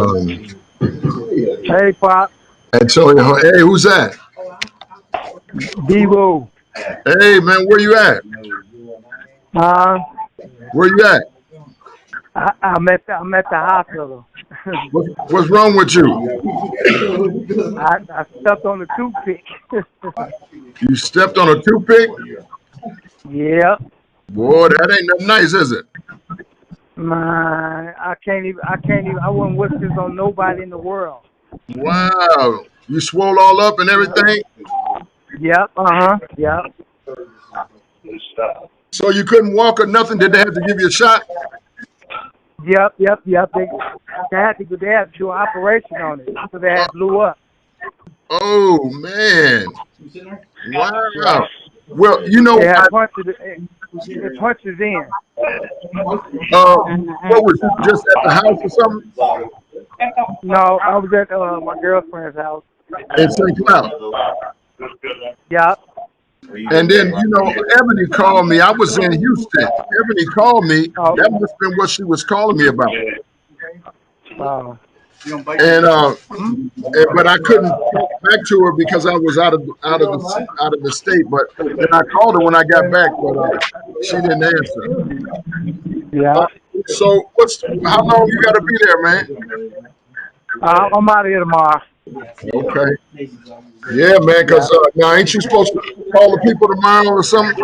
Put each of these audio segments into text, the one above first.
Um, Hey, Pop. Antonio, hey, who's that? D-Roll. Hey, man, where you at? Uh, Where you at? I'm at the hospital. What's wrong with you? I stepped on the toothpick. You stepped on a toothpick? Yeah. Boy, that ain't nothing nice, is it? Man, I can't even, I wouldn't wish this on nobody in the world. Wow. You swole all up and everything? Yep, yep. So you couldn't walk or nothing? Did they have to give you a shot? Yep. They had to do an operation on it because they had blew up. Oh, man. Yeah. Wow. Well, you They know, had it punches in. what was you just at the house or something? No, I was at my girlfriend's house. In St. Cloud. Yep. And then, you know, Ebony called me. I was in Houston. Ebony called me. Oh, That must have been what she was calling me about. wow. And but I couldn't talk back to her because I was out of the state. But then I called her when I got back, but she didn't answer. Yeah. So how long you got to be there, man? I'm out of here tomorrow. Okay. Yeah, man. Because now ain't you supposed to call the people tomorrow or something?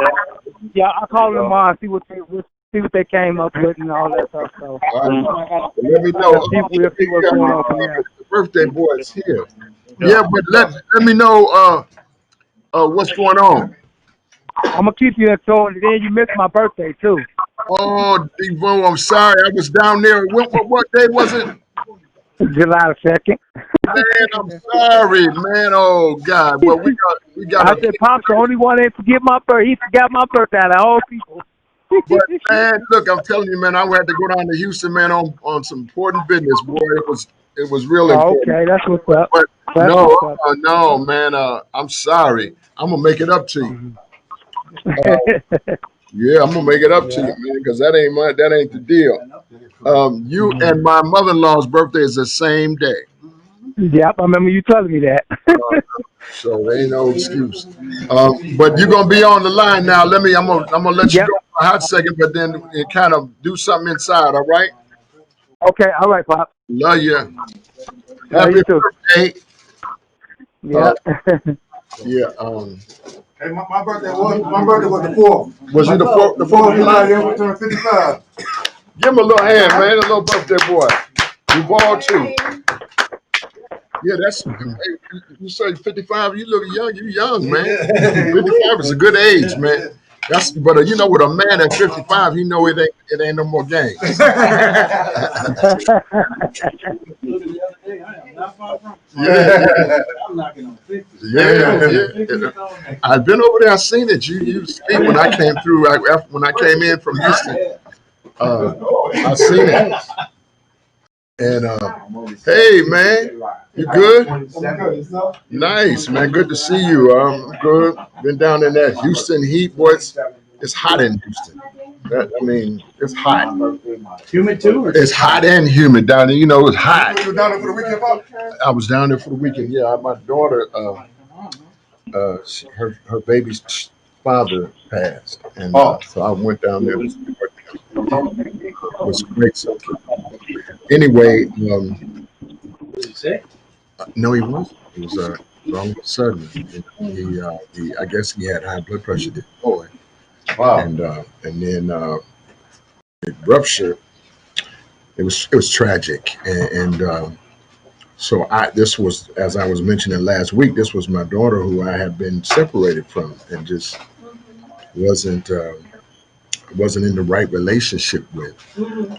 Yeah, I'll call them tomorrow and see what they came up with and all that stuff. So Let me know. we'll see what's going on from there. The birthday boy is here. Yeah, but let me know what's going on. I'm gonna keep you informed. And then you missed my birthday too. Oh, Devo, I'm sorry. I was down there. What day was it? July 2nd. Man, I'm sorry, man. Oh God. Well, we got I a. said, Pop's the only one that didn't forget my birthday. He forgot my birthday out of all people. But man, look, I'm telling you, man, I had to go down to Houston, man, on some important business, boy. It was real Oh, important. okay, that's what's up. But That's no, what's up. no, man. I'm sorry. I'm gonna make it up to you. Yeah, I'm gonna make it up to you, Yeah. man, because that ain't the deal. You and my mother-in-law's birthday is the same day, Yep, I remember you telling me that. so there ain't no excuse. But you're gonna be on the line now. I'm gonna let you Yep. go for a hot second, but then it kind of do something inside. All right? Okay, all right, Pop. Love you. Love Happy you too. birthday. Uh, Yep. yeah. Hey, my birthday was the fourth. Was you the fourth? The Fourth fourth of of July, July? yeah, we turned 55. Give him a little hand, man. A little birthday boy. You ball too. Yeah, that's. Hey, you say 55. You look young. You young, man. 55 is a good age, man. But you know, with a man at 55, you know it ain't no more game. Yeah, yeah. I've been over there. I seen it. You speak when I came through. When I came in from Houston, I seen it. And hey, man, you good? Nice, man. Good to see you. I'm good. Been down in that Houston heat, boy. It's hot in Houston. I mean, it's hot. Humid too? It's hot and humid down there. You know, it's hot. You were down there for the weekend, Pop? I was down there for the weekend. Yeah, my daughter, her baby's father passed, and so I went down there. It was great. So anyway, no, he wasn't. It was all of a sudden. I guess he had high blood pressure. This boy, Wow. and then it ruptured. It was tragic, and so this was, as I was mentioning last week, this was my daughter who I had been separated from, and just wasn't wasn't in the right relationship with,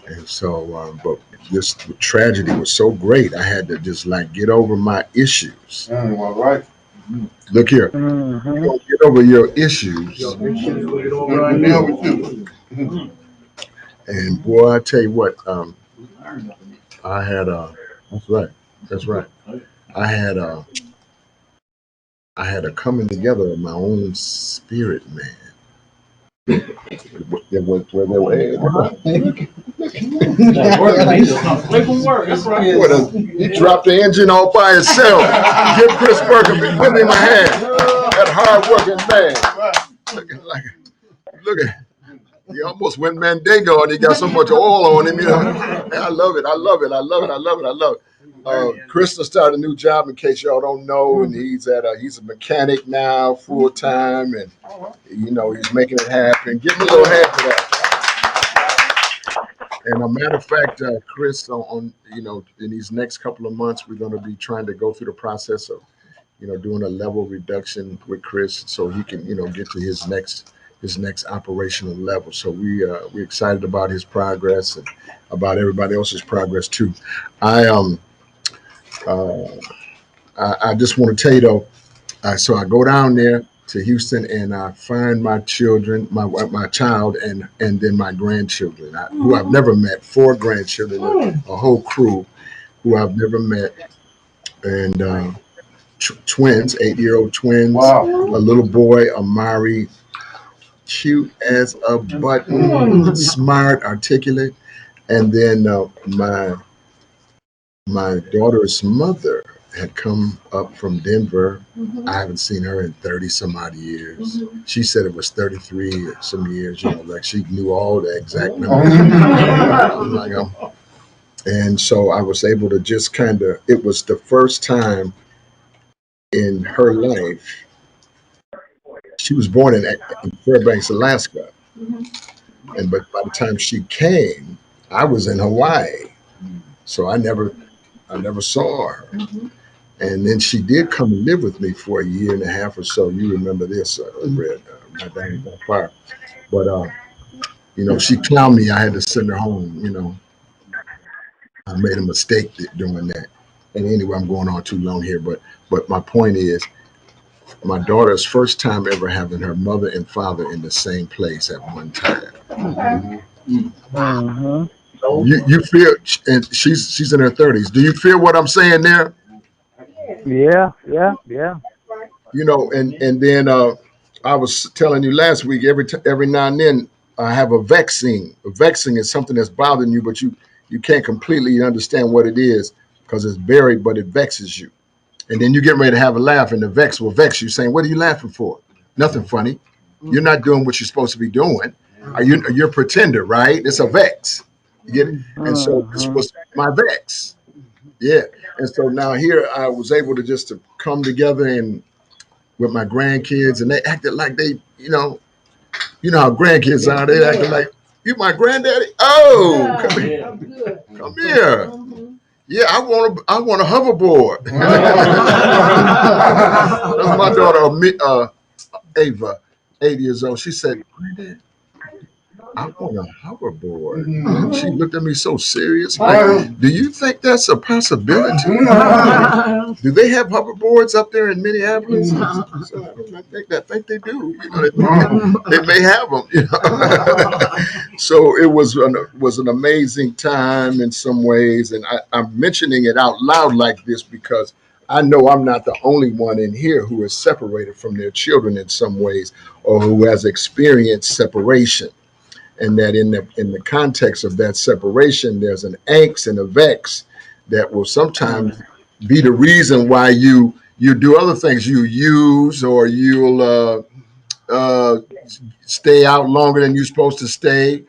and so but this tragedy was so great, I had to just like get over my issues. All right. Look here, you Mm-hmm. don't get over your issues, Right now with you. and boy, I tell you what, I had that's right, I had a coming together of my own spirit, man. Where they were, Make them work. That's right. He dropped the engine all by himself. Give Chris Burke give him a hand. That hard-working man. Look at. He almost went Mandingo and he got so much oil on him. I love it. I love it. I love it. I love it. I love it. Krista started a new job, in case y'all don't know, and he's a mechanic now, full time, and he's making it happen. Give him a little hand for that. And a matter of fact, Chris, in these next couple of months, we're going to be trying to go through the process of doing a level reduction with Chris, so he can get to his next operational level. So we're excited about his progress and about everybody else's progress too. I just want to tell you though, so I go down there to Houston and I find my children, my child and then my grandchildren, who I've never met, 4 grandchildren, a whole crew who I've never met, and twins, 8-year-old twins, Wow. a little boy, Amari, cute as a button, smart, articulate, and then my daughter's mother had come up from Denver. I haven't seen her in 30 some odd years. She said it was 33 or some years, like she knew all the exact numbers. And so I was able to just it was the first time in her life. She was born in Fairbanks, Alaska. But by the time she came, I was in Hawaii. So I never saw her. And then she did come and live with me for a year and a half or so. You remember this, Red, my dad on fire. But she clowned me. I had to send her home. I made a mistake doing that. And anyway, I'm going on too long here. But my point is, my daughter's first time ever having her mother and father in the same place at one time. You feel, and she's in her 30s. Do you feel what I'm saying there? Yeah. And then I was telling you last week, every now and then I have a vexing. A vexing is something that's bothering you, but you can't completely understand what it is because it's buried, but it vexes you. And then you get ready to have a laugh, and the vex will vex you, saying, "What are you laughing for? Nothing funny. You're not doing what you're supposed to be doing. You're a pretender, right? It's a vex. You get it? And so this was my vex. Yeah. And so now here I was able to come together and with my grandkids, and they acted like they, how grandkids are. They acted like, "You my granddaddy? Oh, come here. Come here. Yeah, I want a hoverboard." That's my daughter, Ava, 8 years old. She said, "Granddad, I want a hoverboard." And she looked at me so serious. Like, "Do you think that's a possibility? Do they have hoverboards up there in Minneapolis?" I think they do. They may have them. So it was an amazing time in some ways, and I'm mentioning it out loud like this because I know I'm not the only one in here who is separated from their children in some ways, or who has experienced separation. And that in the context of that separation, there's an angst and a vex that will sometimes be the reason why you do other things. You use, or you'll stay out longer than you're supposed to stay,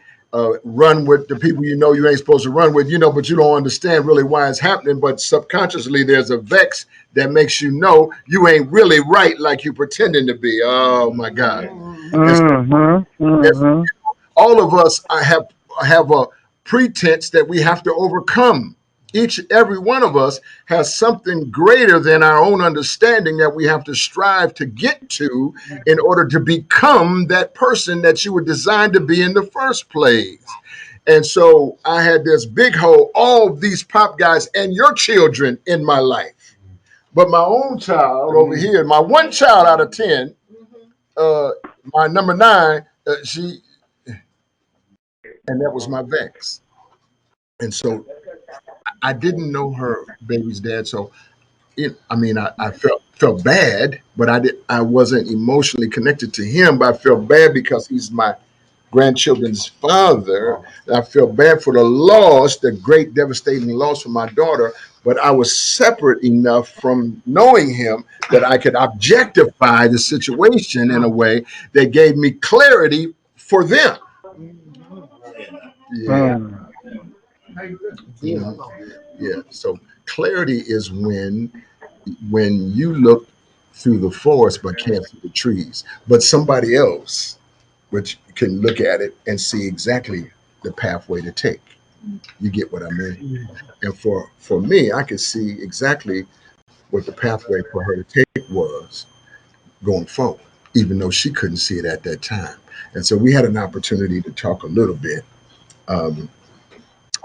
run with the people you ain't supposed to run with, but you don't understand really why it's happening. But subconsciously, there's a vex that makes you know you ain't really right like you pretending to be. Oh my God. All of us have a pretense that we have to overcome. Every one of us has something greater than our own understanding that we have to strive to get to in order to become that person that you were designed to be in the first place. And so I had this big hole, all these pop guys and your children in my life. But my own child over here, my one child out of 10, my number 9, and that was my vex. And so I didn't know her baby's dad. So I felt bad, but I wasn't emotionally connected to him. But I felt bad because he's my grandchildren's father. I felt bad for the loss, the great devastating loss for my daughter, but I was separate enough from knowing him that I could objectify the situation in a way that gave me clarity for them. Yeah. Mm. Yeah. So clarity is when you look through the forest but can't see the trees, but somebody else which can look at it and see exactly the pathway to take. You get what I mean? And for me, I could see exactly what the pathway for her to take was going forward, even though she couldn't see it at that time. And so we had an opportunity to talk a little bit. Um,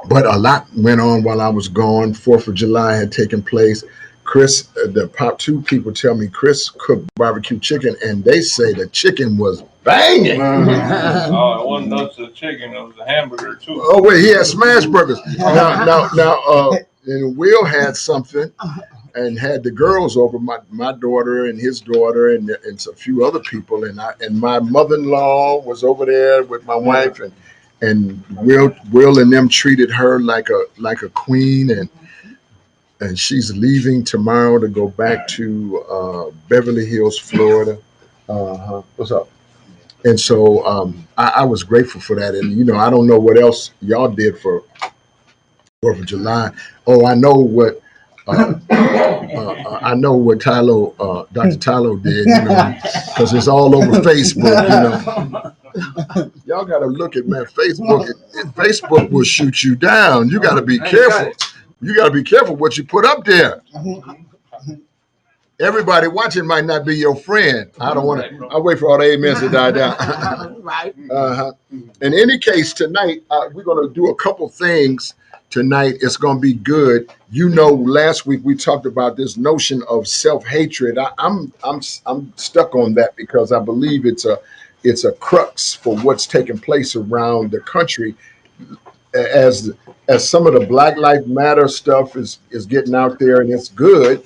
but a lot went on while I was gone. 4th of July had taken place. Chris, the pop two people tell me Chris cooked barbecue chicken, and they say the chicken was banging. Oh, it wasn't just the chicken; it was a hamburger too. Oh wait, he had smash burgers. Now, and Will had something, and had the girls over, my daughter and his daughter and a few other people, and my mother-in-law was over there with my wife, and Will and them treated her like a queen, and she's leaving tomorrow to go back to Beverly Hills, Florida. What's up? And so I was grateful for that. And I don't know what else y'all did for 4th of July. Oh, I know what Dr. Tylo did, because it's all over Facebook. Y'all got to look at, man, Facebook. Facebook will shoot you down. You got to be careful. You got to be careful what you put up there. Everybody watching might not be your friend. I don't want to. I'll wait for all the amens to die down. Right. In any case, tonight we're going to do a couple things. Tonight it's going to be good. Last week we talked about this notion of self-hatred. I'm stuck on that because I believe it's a crux for what's taking place around the country as some of the Black Lives Matter stuff is getting out there, and it's good.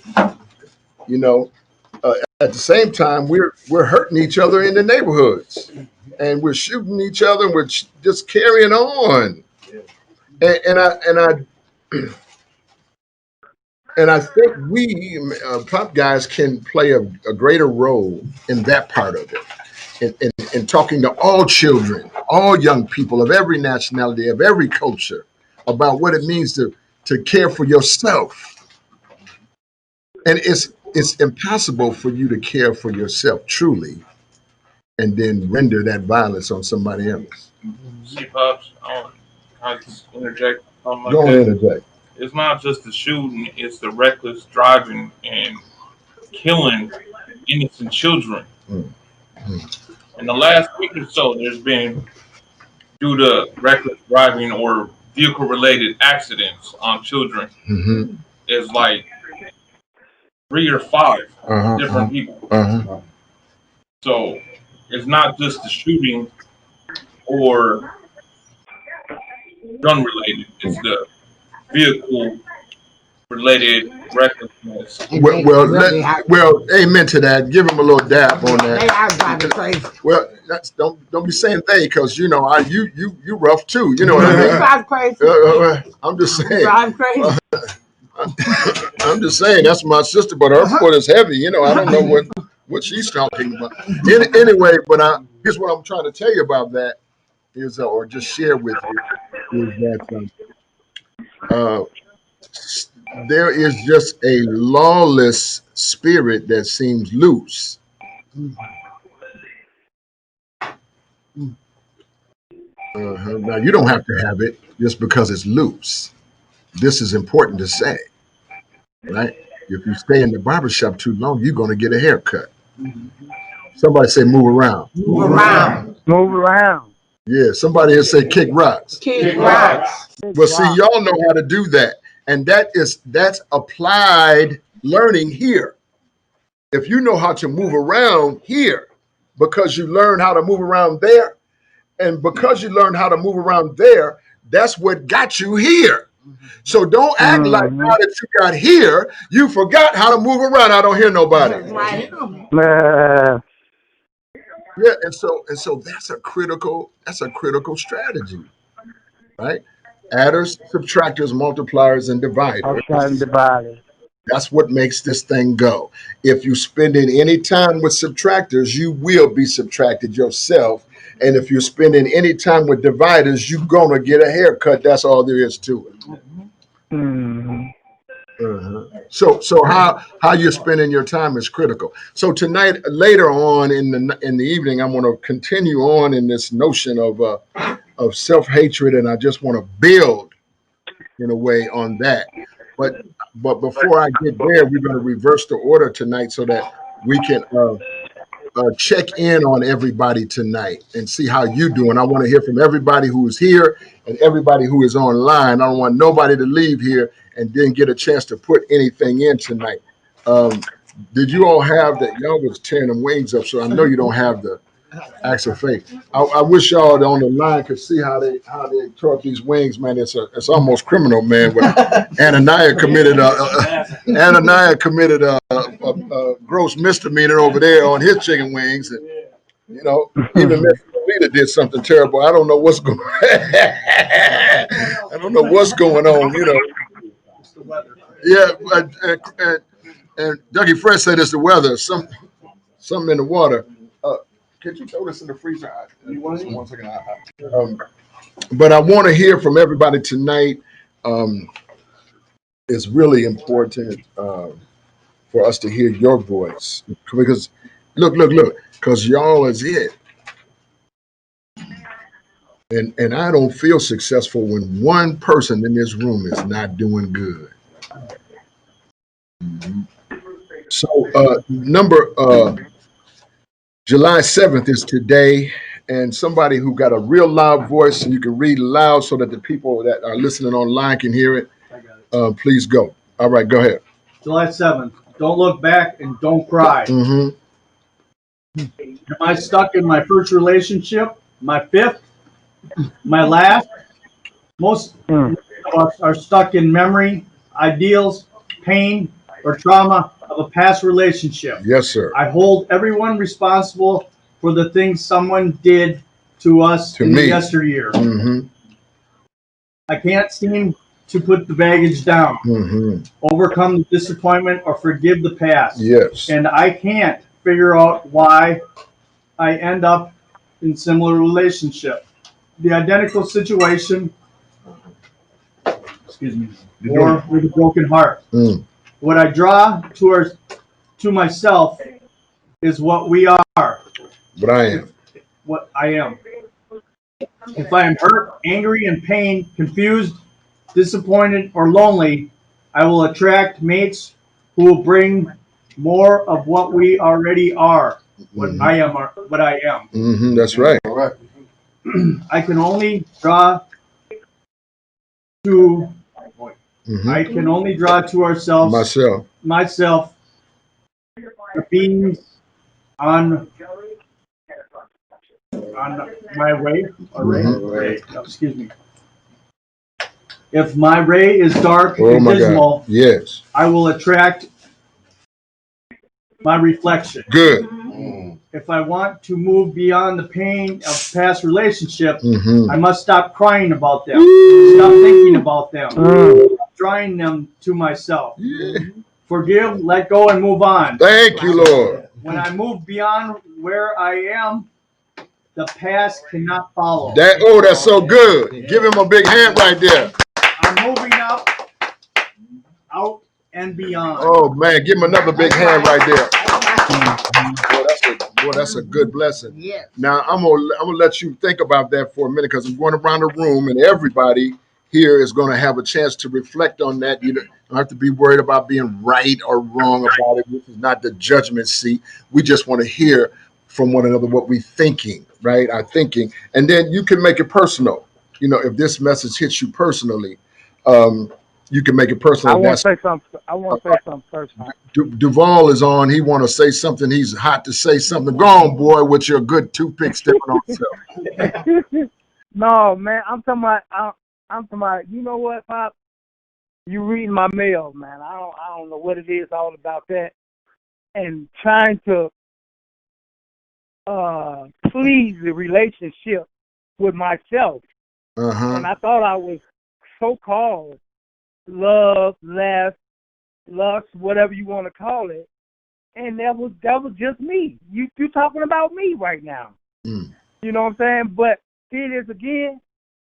At the same time, we're hurting each other in the neighborhoods, and we're shooting each other, and we're just carrying on. And I think we pop guys can play a greater role in that part of it, in talking to all children, all young people of every nationality, of every culture, about what it means to care for yourself. And it's impossible for you to care for yourself truly and then render that violence on somebody else. See, Pops, I just interject something like Go that. ahead, interject. It's not just the shooting; it's the reckless driving and killing innocent children. In the last week or so, there's been, due to reckless driving or vehicle-related accidents on children, Mm-hmm. is like 3 or 5 different people. So it's not just the shooting or gun related; it's the vehicle related recklessness. Well, amen to that. Give him a little dap on They that. are driving crazy. Well, don't be saying they, because you rough too. You know what They I drive crazy. mean? I'm just They saying. drive crazy. I'm just saying that's my sister, but her foot is heavy. I don't know what she's talking about. Anyway, but here's what I'm trying to tell you about that is, or just share with you, is that there is just a lawless spirit that seems loose. Now you don't have to have it just because it's loose. This is important to say, right? If you stay in the barbershop too long, you're going to get a haircut. Somebody say move around. Move around. Move around. Yeah, somebody here say kick rocks. Kick rocks. Well, see, y'all know how to do that. And that's applied learning here. If you know how to move around here, because you learn how to move around there, and because you learn how to move around there, that's what got you here. So don't act like now that you got here, you forgot how to move around. I don't hear nobody. Right. Yeah, and so that's a critical strategy, right? Adders, subtractors, multipliers, and I'm dividers. trying to divide it. That's what makes this thing go. If you spending any time with subtractors, you will be subtracted yourself. And if you're spending any time with dividers, you're gonna get a haircut. That's all there is to it. Mm-hmm. So how you're spending your time is critical. So tonight, later on in the evening, I'm going to continue on in this notion of self hatred, and I just want to build in a way on that. But before I get there, we're going to reverse the order tonight so that we can check in on everybody tonight and see how you doing. I want to hear from everybody who is here and everybody who is online. I don't want nobody to leave here and didn't get a chance to put anything in tonight. Um, did you all have that? Y'all was tearing them wings up, so I know you don't have the acts of faith. I wish y'all on the line could see how they tore up these wings, man. It's almost criminal, man. What Ananias committed a gross misdemeanor over there on his chicken wings, and even Mr. Leader did something terrible. I don't know what's going. I don't know what's going on. Yeah, and Dougie Fresh said it's the weather. Something in the water. Could you throw this in the freezer? One second. But I want to hear from everybody tonight. Um, it's really important for us to hear your voice because look, because y'all is it. And I don't feel successful when one person in this room is not doing good. So number July 7th is today, and somebody who got a real loud voice and you can read loud so that the people that are listening online can hear it. Please go. All right, go ahead. July 7th. Don't look back and don't cry. Mm-hmm. Am I stuck in my first relationship, my fifth, my last? Most Mm. of us are stuck in memory, ideals, pain, or trauma of a past relationship. Yes, sir. I hold everyone responsible for the things someone did to us To in the me. yesteryear. Mm-hmm. I can't seem to put the baggage down, Mm-hmm. overcome the disappointment, or forgive the past. Yes. And I can't figure out why I end up in similar relationship. The identical situation, excuse me, or with a broken heart. Mm. What I draw to myself is what we are, But I am. what I am. If I am hurt, angry, in pain, confused, disappointed, or lonely, I will attract mates who will bring more of what we already are. What Mm-hmm. I am, what I am. Mm-hmm. That's right. All right. I can only draw to. Mm-hmm. I can only draw to ourselves, myself, the beings on my way. Or ray. Mhm. Ray. No, excuse me. If my ray is dark Oh and my dismal, God. Yes. I will attract my reflection. Good. If I want to move beyond the pain of past relationships, Mm-hmm. I must stop crying about them, stop thinking about them, stop drawing them to myself. Yeah. Forgive, let go, and move on. Thank you, Lord. When I move beyond where I am, the past cannot follow. That's so good. Give him a big hand right there. I'm moving up, out, and beyond. Oh man, give him another big hand right there. Boy, that's a good blessing. Yes. Now I'm gonna let you think about that for a minute because I'm going around the room and everybody here is going to have a chance to reflect on that. You don't have to be worried about being right or wrong about it. This is not the judgment seat. We just want to hear from one another what we're thinking, right? Our thinking, and then you can make it personal. If this message hits you personally, you can make it personal. I want to say something. I want to say something first. Duval is on. He want to say something. He's hot to say something. Go on, boy, with your good toothpick sticking on yourself. No, man, I'm talking about. I'm talking about. You know what, Pop? You read my mail, man. I don't know what it is all about that, and trying to please the relationship with myself. And I thought I was so-called love, lust, whatever you want to call it. And that was just me. You talking about me right now. Mm. You know what I'm saying? But see this again,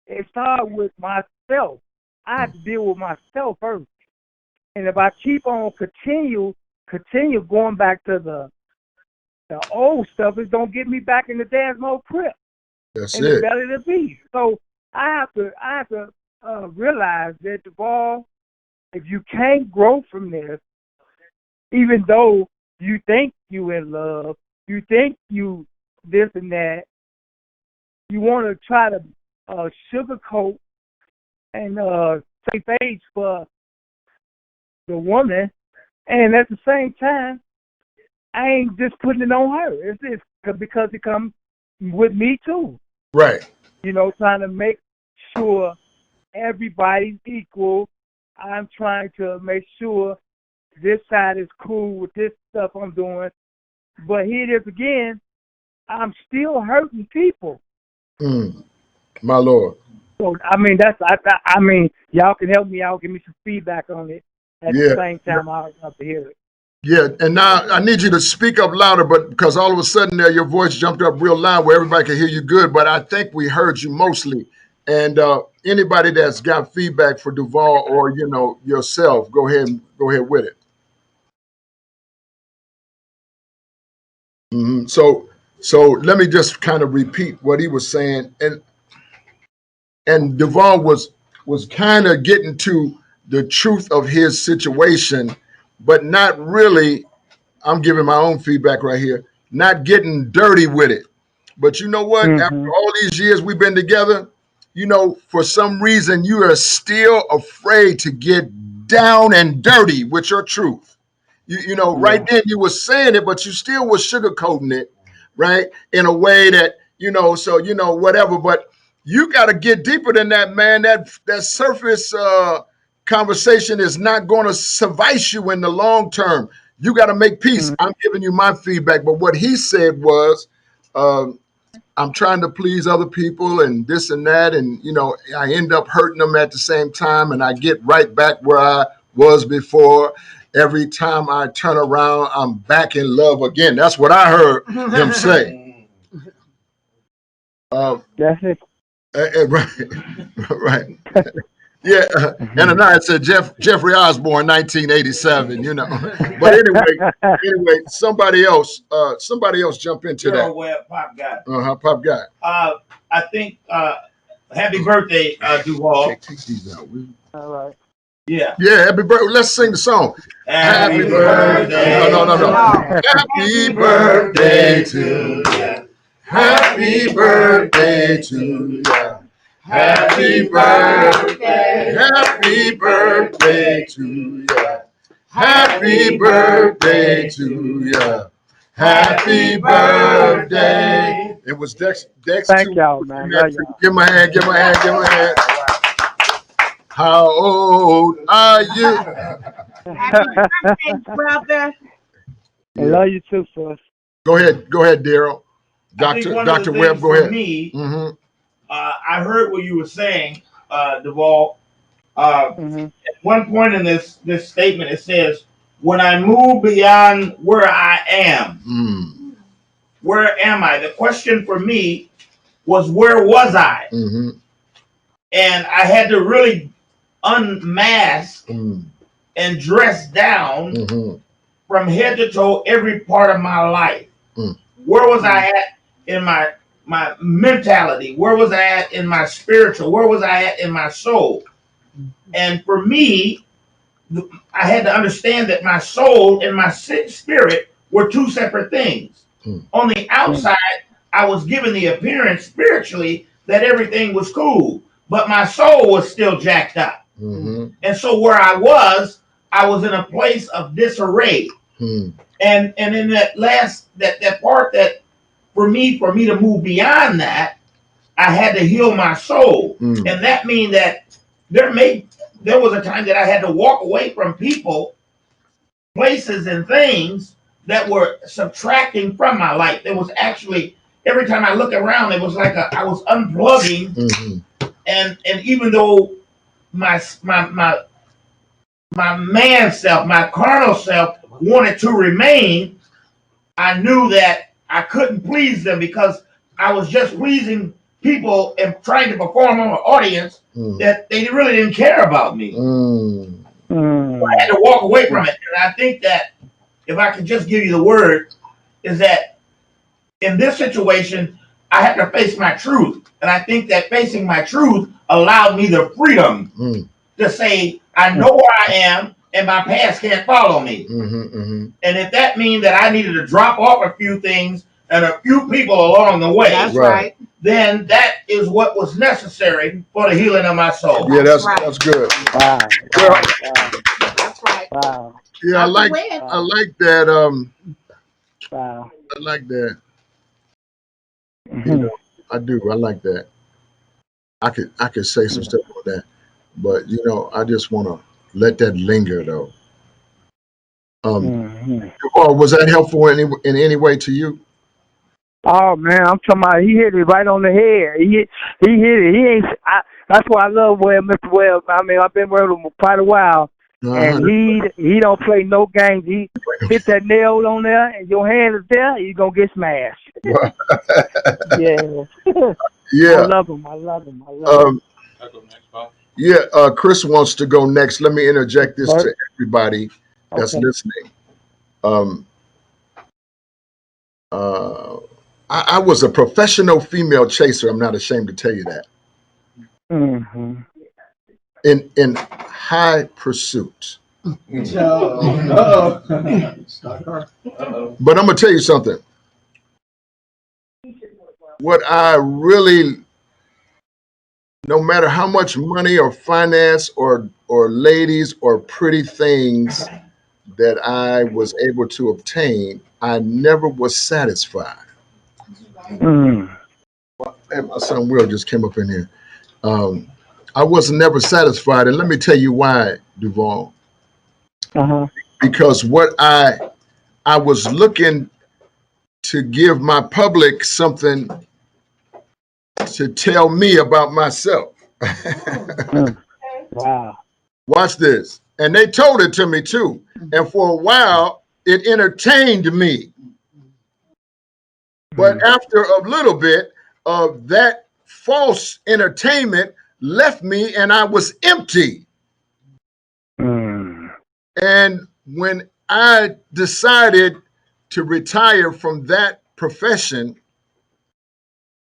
it started with myself. I have to deal with myself first. And if I keep on continue going back to the old stuff, it's gonna get me back in the damn old crib. That's in the it. belly of the beast. So I have to realize that the ball, if you can't grow from this, even though you think you in love, you think you this and that, you want to try to sugarcoat and say things for the woman, and at the same time, I ain't just putting it on her. It's because it comes with me too. Right. You know, trying to make sure everybody's equal. I'm trying to make sure this side is cool with this stuff I'm doing. But here it is again, I'm still hurting people. My Lord. So, I mean, I mean, y'all can help me out, give me some feedback on it. At the same time, I'll have to hear it. Yeah, and now I need you to speak up louder, but because all of a sudden there, your voice jumped up real loud where everybody can hear you good, but I think we heard you mostly. And anybody that's got feedback for Duval or, you know, yourself, go ahead with it. So let me just kind of repeat what he was saying. And Duval was kind of getting to the truth of his situation, but not really. I'm giving my own feedback right here, not getting dirty with it. But you know what? After all these years we've been together, you know, for some reason you are still afraid to get down and dirty with your truth. You know, right then you were saying it, but you still was sugarcoating it, right? In a way that, you know, so, you know, whatever. But you got to get deeper than that, man. That surface conversation is not going to suffice you in the long term. You got to make peace. I'm giving you my feedback. But what he said was, I'm trying to please other people and this and that. And, you know, I end up hurting them at the same time. And I get right back where I was before. Every time I turn around, I'm back in love again. That's what I heard him say. That's it. Right. Yeah, and Anaya said Jeffrey Osborne, 1987. You know, but anyway, somebody else jump into that. Where Pop got. Pop guy. I think happy birthday, Duval. Take these out. All right. Yeah. Yeah, happy birthday. Let's sing the song. Happy birthday. No. Happy birthday to you. Happy birthday to you. Happy birthday. Happy birthday to you. Happy birthday to you. Happy birthday. It was Dex. Thank y'all, man. Love y'all. Give my hand. How old are you? Happy birthday, brother. I love you too, sis. Go ahead, Daryl. Dr. Webb, go ahead. Me, I heard what you were saying, Duval. At one point in this statement, it says, "When I move beyond where I am, where am I?" The question for me was, where was I? And I had to really unmask and dress down from head to toe every part of my life. Where was I at in my mentality? Where was I at in my spiritual? Where was I at in my soul? And for me, I had to understand that my soul and my spirit were two separate things. On the outside, I was given the appearance spiritually that everything was cool, but my soul was still jacked up. And so where I was in a place of disarray. And in that part that for me to move beyond that, I had to heal my soul. And that means that there was a time that I had to walk away from people, places, and things that were subtracting from my life. It was actually every time I look around, it was like I was unplugging, and even though my man self, my carnal self, wanted to remain, I knew that I couldn't please them because I was just pleasing people and trying to perform on an audience that they really didn't care about me. So I had to walk away from it. And I think that if I could just give you the word, is that in this situation, I had to face my truth. And I think that facing my truth allowed me the freedom to say, I know where I am and my past can't follow me. And if that means that I needed to drop off a few things and a few people along the way, That's right. then that is what was necessary for the healing of my soul. Yeah, that's right. that's good. Wow. Well, That's right. Wow. yeah, I like that. Wow. I like that. You know, I do. I like that. I could say some stuff on that, but you know, I just want to let that linger though. Or was that helpful in any way to you? Oh man, I'm talking about he hit it right on the head. He hit it. He ain't. That's why I love Mr. Webb. I mean, I've been with him for quite a while, and he don't play no games. He hit that nail on there, and your hand is there. You're gonna get smashed. Yeah. Yeah. I love him. I love him. I love him. I'll go next, Bob. Yeah, Chris wants to go next. Let me interject this to everybody that's listening. I was a professional female chaser. I'm not ashamed to tell you that. In high pursuit. But I'm gonna tell you something. What I really, no matter how much money or finance or ladies or pretty things that I was able to obtain, I never was satisfied. And my son Will just came up in here. I was never satisfied, and let me tell you why, Duval. Because what I was looking to give my public something to tell me about myself. Wow. Watch this. And they told it to me too. And for a while, it entertained me. But after a little bit of that false entertainment left me and I was empty. And when I decided to retire from that profession,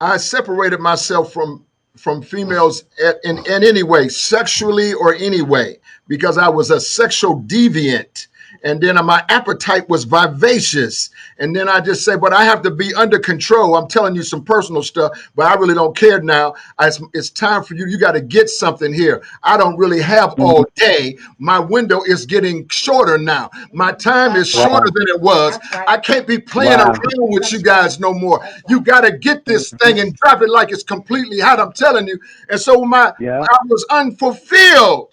I separated myself from females in any way, sexually or any way, because I was a sexual deviant. And then my appetite was vivacious. And then I just say, but I have to be under control. I'm telling you some personal stuff, but I really don't care now. It's time for you. You got to get something here. I don't really have all day. My window is getting shorter now. My time is shorter than it was. I can't be playing around with you guys no more. You got to get this thing and drop it like it's completely hot. I'm telling you. And so I was unfulfilled.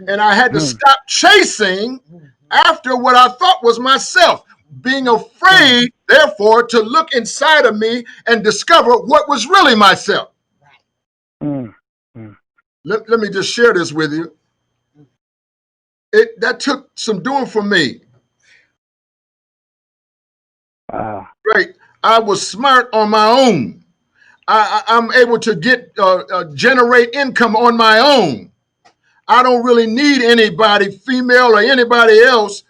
And I had to stop chasing after what I thought was myself, being afraid, therefore, to look inside of me and discover what was really myself. Let me just share this with you. That took some doing for me. Right. I was smart on my own. I'm able to generate income on my own. I don't really need anybody, female or anybody else,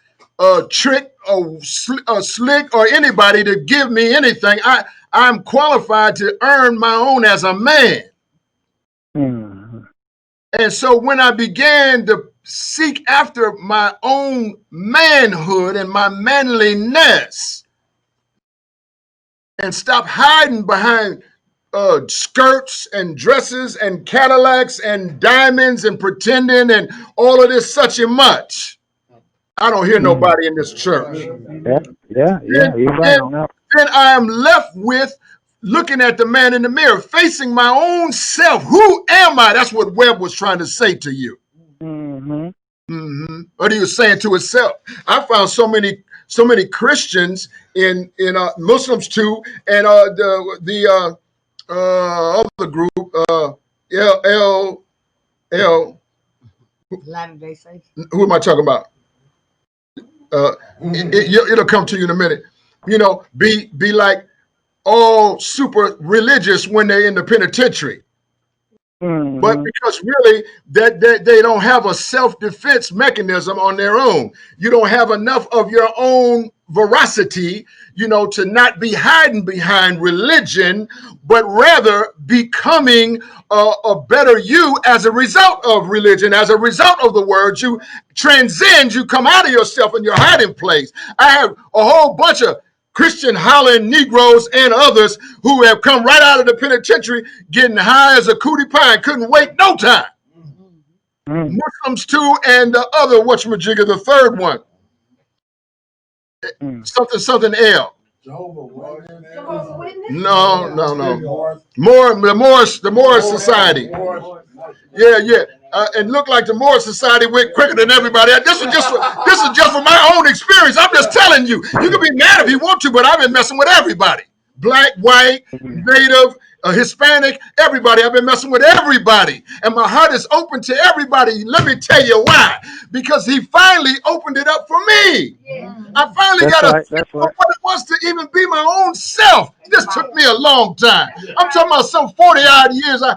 trick or slick or anybody to give me anything. I'm qualified to earn my own as a man. And so when I began to seek after my own manhood and my manliness and stop hiding behind skirts and dresses and Cadillacs and diamonds and pretending and all of this such and much. I don't hear nobody in this church. Yeah. You're right on that. Then I am left with looking at the man in the mirror, facing my own self. Who am I? That's what Webb was trying to say to you. What he was saying to himself. I found so many so many Christians in Muslims too, and the other group, L L. Latter-day Saints. Who am I talking about? It'll come to you in a minute. Be like all super religious when they're in the penitentiary. But because really that they don't have a self-defense mechanism on their own. You don't have enough of your own veracity, to not be hiding behind religion, but rather becoming a better you as a result of religion, as a result of the word. You transcend, you come out of yourself in your hiding place. I have a whole bunch of Christian Holland Negroes and others who have come right out of the penitentiary getting high as a cootie pie and couldn't wait no time. Muslims too, and the other whatchamajigger, the third one. Something L. No. The Moorish Society. Yeah. And looked like the Moorish Society went quicker than everybody. This is just from my own experience. I'm just telling you. You can be mad if you want to, but I've been messing with everybody. Black, white, native, Hispanic, everybody. I've been messing with everybody. And my heart is open to everybody. Let me tell you why. Because he finally opened it up for me. Yeah. I finally got a sense for what it was to even be my own self. This took me a long time. I'm talking about some 40-odd years. I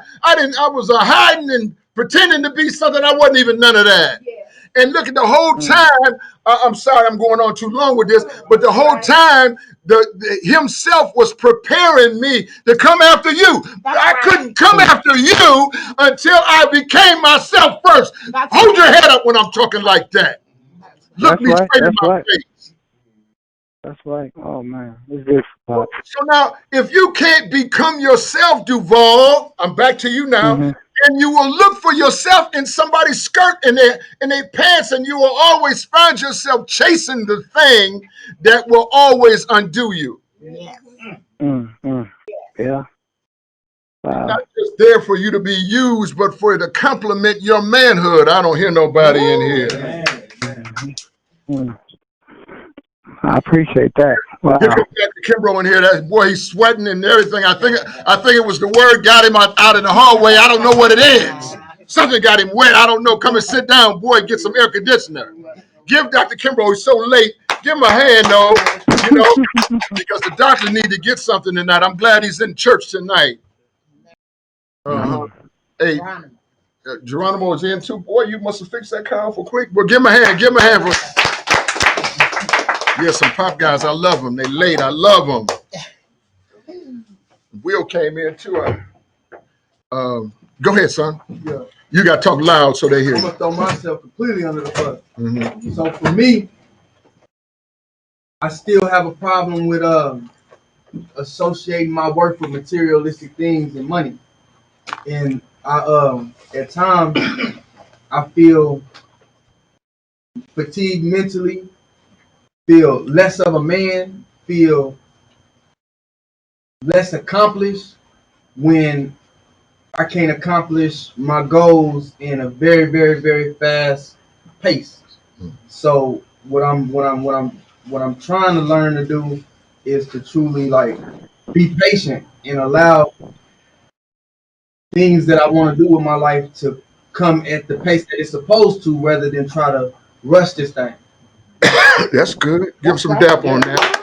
was hiding and pretending to be something I wasn't even none of that. Yeah. And look at the whole time, I'm sorry I'm going on too long with this, but the whole time, himself was preparing me to come after you. I couldn't come after you until I became myself first. Hold your head up when I'm talking like that. Look me straight in my face. That's right. Oh, man. It's good. So now, if you can't become yourself, Duval, I'm back to you now, and you will look for yourself in somebody's skirt and their pants, and you will always find yourself chasing the thing that will always undo you. Yes. Yeah. Wow. Not just there for you to be used, but for it to complement your manhood. I don't hear nobody in here. I appreciate that. Wow. Here comes Dr. Kimbrough in here. That boy, he's sweating and everything. I think it was the word got him out in the hallway. I don't know what it is. Something got him wet. I don't know. Come and sit down, boy. Get some air conditioner. Give Dr. Kimbrough. He's so late. Give him a hand, though. Because the doctor need to get something tonight. I'm glad he's in church tonight. Hey, Geronimo is in too. Boy, you must have fixed that car for quick. Well, give him a hand. Give him a hand for. Yeah, some pop guys. I love them. They late. I love them. Will came in too. Go ahead, son. Yeah. You got to talk loud so they hear I'm you. gonna throw myself completely under the bus. So for me, I still have a problem with associating my work with materialistic things and money. And I at times I feel fatigued mentally, feel less of a man, feel less accomplished when I can't accomplish my goals in a very, very, very fast pace. So what I'm trying to learn to do is to truly be patient and allow things that I want to do with my life to come at the pace that it's supposed to, rather than try to rush this thing. That's good. Give some dap on that.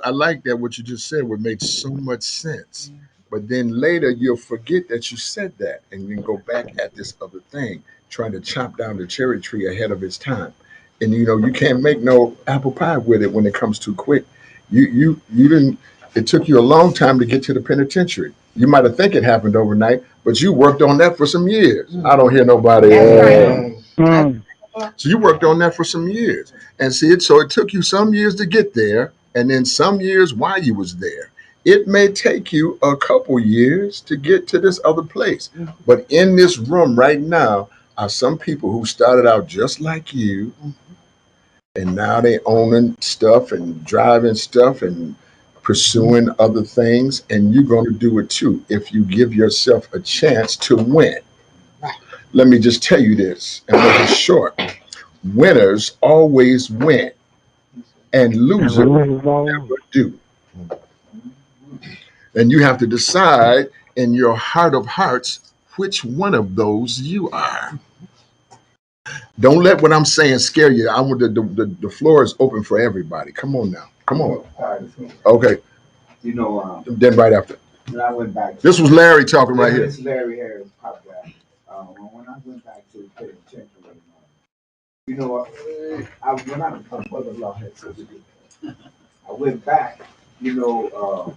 I like that what you just said. What made so much sense. But then later you'll forget that you said that, and you can go back at this other thing, trying to chop down the cherry tree ahead of its time. And you can't make no apple pie with it when it comes too quick. You didn't. It took you a long time to get to the penitentiary. You might have think it happened overnight, but you worked on that for some years. I don't hear nobody. So you worked on that for some years, and so it took you some years to get there, and then some years while you was there. It may take you a couple years to get to this other place, but in this room right now are some people who started out just like you, and now they owning stuff and driving stuff and pursuing other things, and you're going to do it too if you give yourself a chance to win. Let me just tell you this and make it short. Winners always win, and losers never do. And you have to decide in your heart of hearts which one of those you are. Don't let what I'm saying scare you. I want the floor is open for everybody. Come on now. Come on. Okay. You know, Then right after. when I went back. This was Larry talking right here. This is Larry Harris, pop guy. When I went back to the penitentiary, you know, when my brother-in-law had such a good. I went back. You know,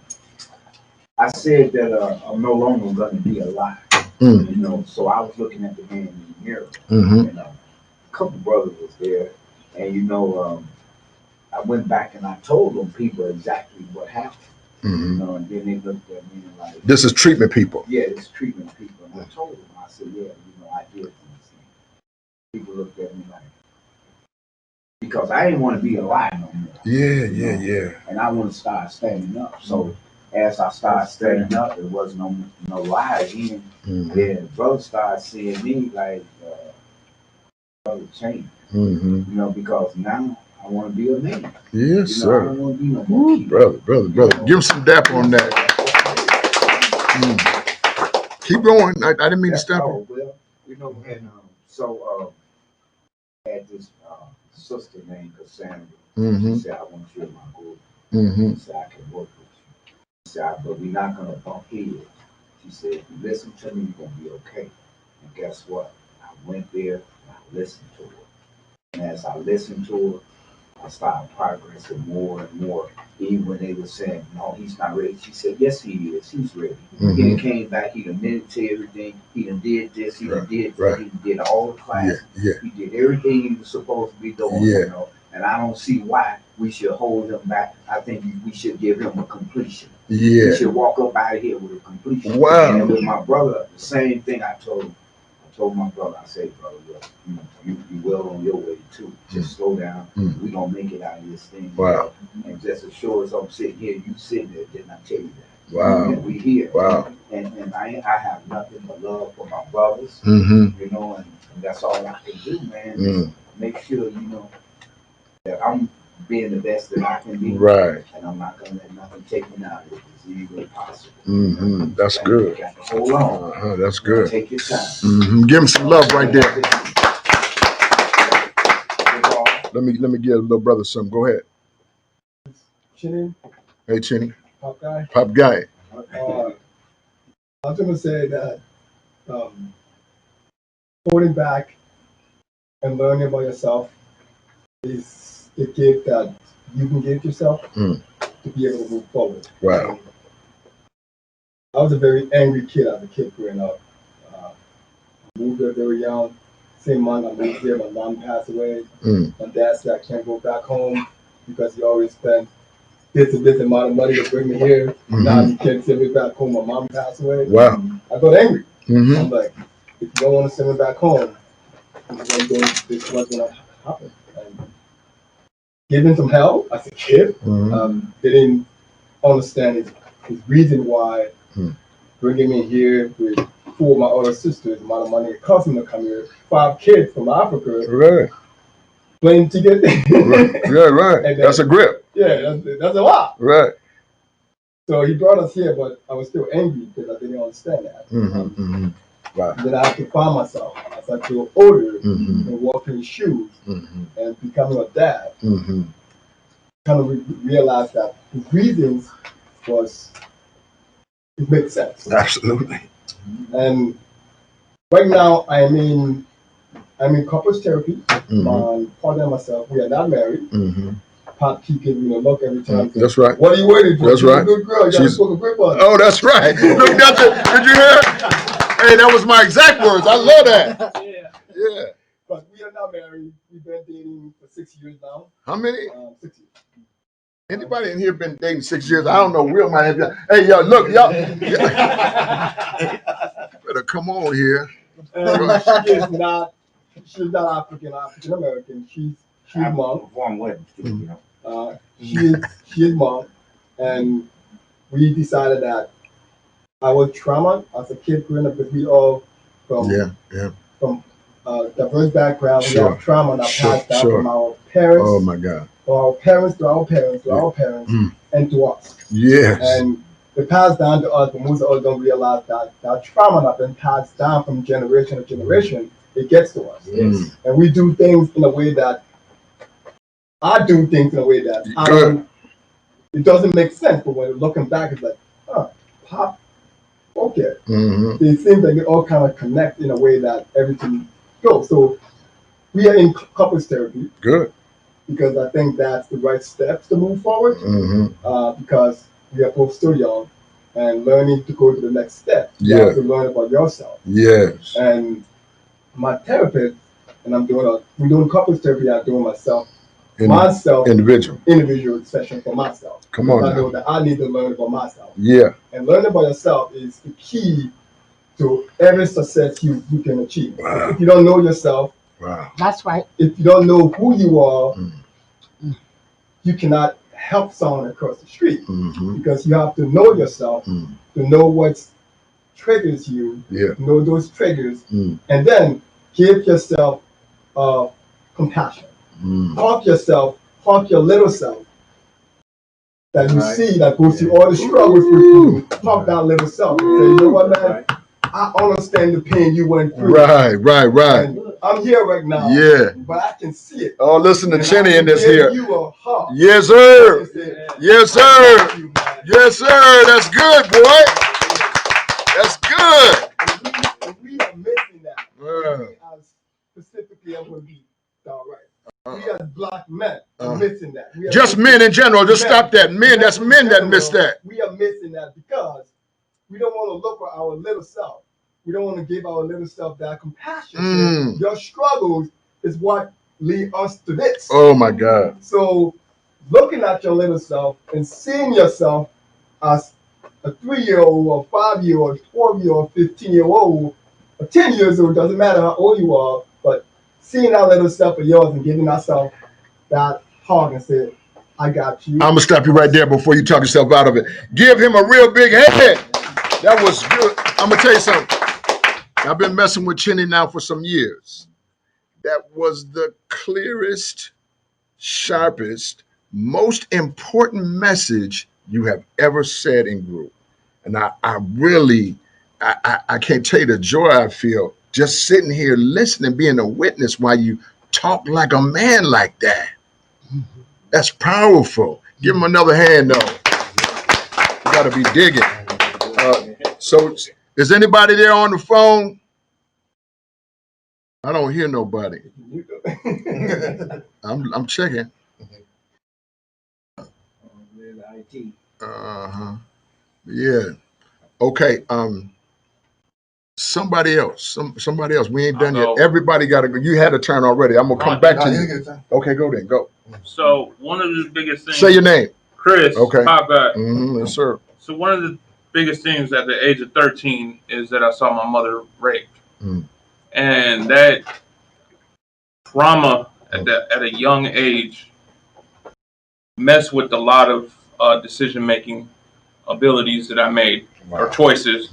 I said that I'm no longer going to be alive. You know, so I was looking at the man in the mirror, and a couple brothers was there, and you know, I went back and I told them people exactly what happened. You know, and then they looked at me and like, this is treatment people. Yeah, it's treatment people. And I told them, I said, yeah, you know, I did things. People looked at me like, because I didn't want to be alive no more. Yeah. And I want to start standing up. So as I started standing up, there was no lie again. Then brothers started seeing me like, brother change. You know, because now I want to be a man. Yes, you know, sir. I don't want to be no more kid. Brother. Give him some dap on that. Keep going. I didn't mean to stop you. Well, you know, and so I had this sister named Cassandra. She said, I want you in my group. She said, I can work with you. She said, but we're not going to bump heads. She said, if you listen to me, you're going to be okay. And guess what? I went there and I listened to her. And as I listened to her, I started progressing more and more. Even when they were saying, no, he's not ready. She said, yes, he is. He's ready. He done came back. He done admitted to everything. He done did this. He done did that. He did all the classes. He did everything he was supposed to be doing. You know? And I don't see why we should hold him back. I think we should give him a completion. He should walk up out of here with a completion. Wow. And with my brother, the same thing I told him. I told my brother, I said, brother, look, you well on your way too. Just slow down. We gonna make it out of this thing. Wow. And just as sure as I'm sitting here, you sitting there, didn't I tell you that? Wow. And we here. Wow. And I have nothing but love for my brothers. You know, and that's all I can do, man. Is make sure, you know, that I'm being the best that I can be. Right. And I'm not gonna let nothing take me out of it. It's even possible. That's good. You got to hold on. That's good. Take your time. Give him some love right there. Let me give a little brother some. Go ahead. Chinny. Hey, Chinny. Pop guy. Pop guy. I was going to say that holding back and learning about yourself is the gift that you can give yourself to be able to move forward. Wow. I was a very angry kid as a kid growing up. I moved there very young. Same month I moved there, my mom passed away. My dad said I can't go back home because he always spent this amount of money to bring me here. Now you can't send me back home. My mom passed away. Wow. I got angry. I'm like, if you don't want to send me back home, this is what's going to happen. And given some help as a kid, didn't understand his reason why bringing me here with 4 of my other sisters, the amount of money it cost him to come here, 5 kids from Africa, Right. plane ticket. Right. And that's a grip. Yeah, that's a lot. Right. So he brought us here, but I was still angry because I didn't understand that. Wow. Then I had to find myself as I grew older and walk in his shoes and becoming a dad. Kind of realized that his reasons it makes sense. Absolutely. And right now I'm in couples therapy. My partner and myself, we are not married. Pop keep giving me a look every time. That's right. What are you waiting for? That's She's right. a good girl. You gotta put a grip on. Oh, that's right. Look, did you hear? Hey, that was my exact words. I love that. Yeah. But we are not married. We've been dating for 6 years now. How many? 6 years. Anybody in here been dating 6 years? I don't know. Will might have. Hey, yo, look, y'all. Better come on here. She's not African American. She's mom. Warm wedding, you know. She is mom, and we decided that our trauma as a kid growing up, because we all from diverse background. We Sure. have trauma that Sure, passed down sure. from our parents, Oh my God. our parents to our parents to Yeah. our parents, Mm. and to us. Yes. And it passed down to us, but most of us don't realize that that trauma that's been passed down from generation to generation, it gets to us. Mm. And we do things in a way that I do things in a way that I Good. don't. It doesn't make sense, but when you're looking back, it's like, pop, okay. Mm-hmm. It seems like they all kind of connect in a way that everything goes. So we are in couples therapy Good. because I think that's the right steps to move forward. Mm-hmm. Because we are both still young and learning to go to the next step. You Yeah. have to learn about yourself. Yes. And my therapist, and we're doing couples therapy. I'm doing myself individual session for myself. Come on I now. know that I need to learn about myself. Yeah. And learning about yourself is the key to every success you can achieve. Wow. If you don't know yourself, Wow. That's right. if you don't know who you are, Mm. you cannot help someone across the street Mm-hmm. because you have to know yourself Mm. to know what triggers you, Yeah. know those triggers, Mm. and then give yourself compassion. Mm. Hug your little self that you Right. see that goes through all the struggles with you. Hug that little self and say, you know what, man? I understand the pain you went through. Right. And I'm here right now. Yeah. But I can see it. Oh, listen to And Chinny in this give here. you a hug. Yes, sir. And say, Yes, I sir. got you, man. Yes, sir. That's good, boy. That's good. And we are missing that. Uh. We as specifically, I'm going to be all right. Uh. We as black men are missing that. We are Just missing men in general. Just men. stop that. Men. That's in men that general, miss that. We are missing that because we don't want to look at our little self. We don't want to give our little self that compassion. Mm. So your struggles is what lead us to this. Oh my God. So looking at your little self and seeing yourself as a 3-year-old or 5-year-old, 12-year-old, 15-year-old, or 10 years old, doesn't matter how old you are, but seeing that little self of yours and giving yourself that hug and say, I got you. I'm gonna stop you right there before you talk yourself out of it. Give him a real big head. That was good. I'm gonna tell you something. I've been messing with Chinny now for some years. That was the clearest, sharpest, most important message you have ever said in group. And I really, I can't tell you the joy I feel just sitting here listening, being a witness while you talk like a man like that. That's powerful. Give him another hand, though. You got to be digging. So, is anybody there on the phone? I don't hear nobody. I'm checking. Uh-huh. Yeah. Okay. Somebody else. Somebody else. We ain't done yet. Everybody got to go. You had a turn already. I'm gonna come back to you. Okay, go then. Go. So one of the biggest things. Say your name. Chris. Okay. Pop guy. Yes, sir. So one of the biggest things at the age of 13 is that I saw my mother raped, and that trauma at a young age messed with a lot of decision making abilities that I made or choices,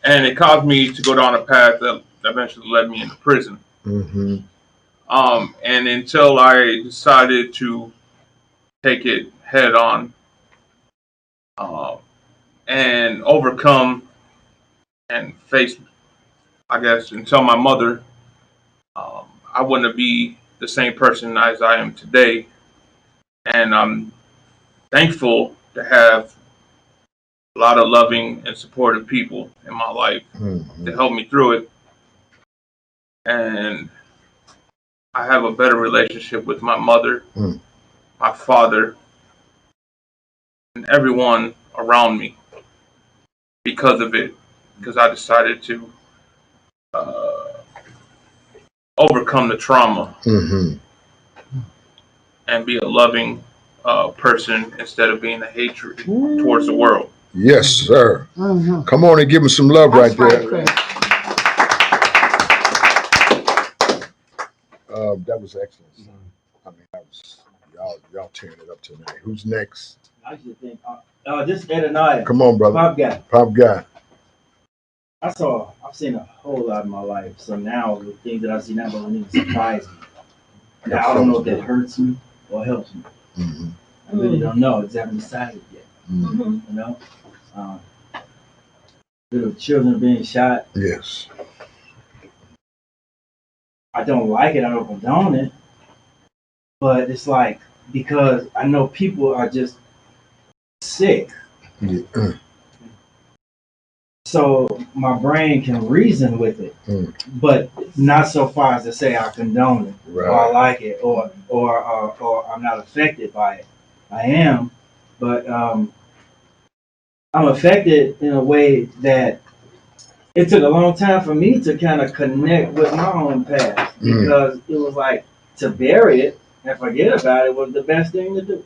and it caused me to go down a path that eventually led me into prison. And until I decided to take it head on and overcome and face, I guess, and tell my mother I wouldn't be the same person as I am today. And I'm thankful to have a lot of loving and supportive people in my life to help me through it. And I have a better relationship with my mother, my father, and everyone around me because of it, because I decided to overcome the trauma and be a loving person instead of being a hatred towards the world. Yes, sir. Come on and give him some love. That's right there. Chris. That was excellent. I mean, that was y'all tearing it up tonight. Who's next? I should think. This is Ananias. Come on, brother. Pop guy. Pop guy. I saw I've seen a whole lot in my life. So now the things that I see now don't even surprise me. Now I don't know if that hurts me or helps me. Mm-hmm. I really don't know. It's haven't decided yet. Mm-hmm. You know, little children being shot. Yes. I don't like it. I don't condone it. But it's like because I know people are just sick. Yeah. So my brain can reason with it, but not so far as to say I condone it, or I like it, or I'm not affected by it. I am, but I'm affected in a way that it took a long time for me to kind of connect with my own past because it was like to bury it and forget about it was the best thing to do,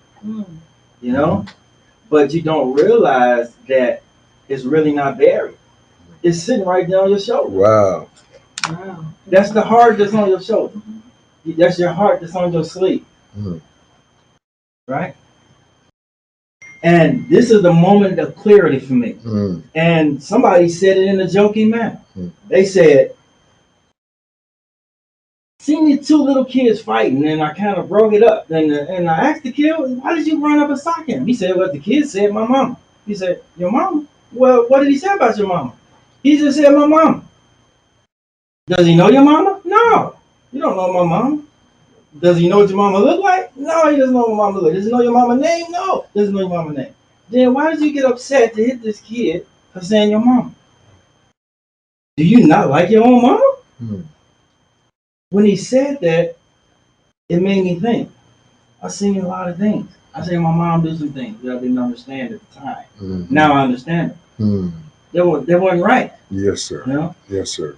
you know. But you don't realize that it's really not buried. It's sitting right there on your shoulder. Wow. Wow. That's the heart that's on your shoulder. That's your heart that's on your sleeve. Right? And this is the moment of clarity for me. And somebody said it in a joking manner. They said, seen these two little kids fighting, and I kind of broke it up. And I asked the kid, why did you run up and sock him? He said, well, the kid said, my mama. He said, your mama? Well, what did he say about your mama? He just said, my mama. Does he know your mama? No. You don't know my mama. Does he know what your mama look like? No, he doesn't know what mama look like. Does he know your mama name? No, doesn't know your mama name. Then why did you get upset to hit this kid for saying your mama? Do you not like your own mama? When he said that, it made me think. I seen a lot of things. I seen my mom do some things that I didn't understand at the time. Now I understand them. They weren't right. Yes, sir. You know? Yes, sir.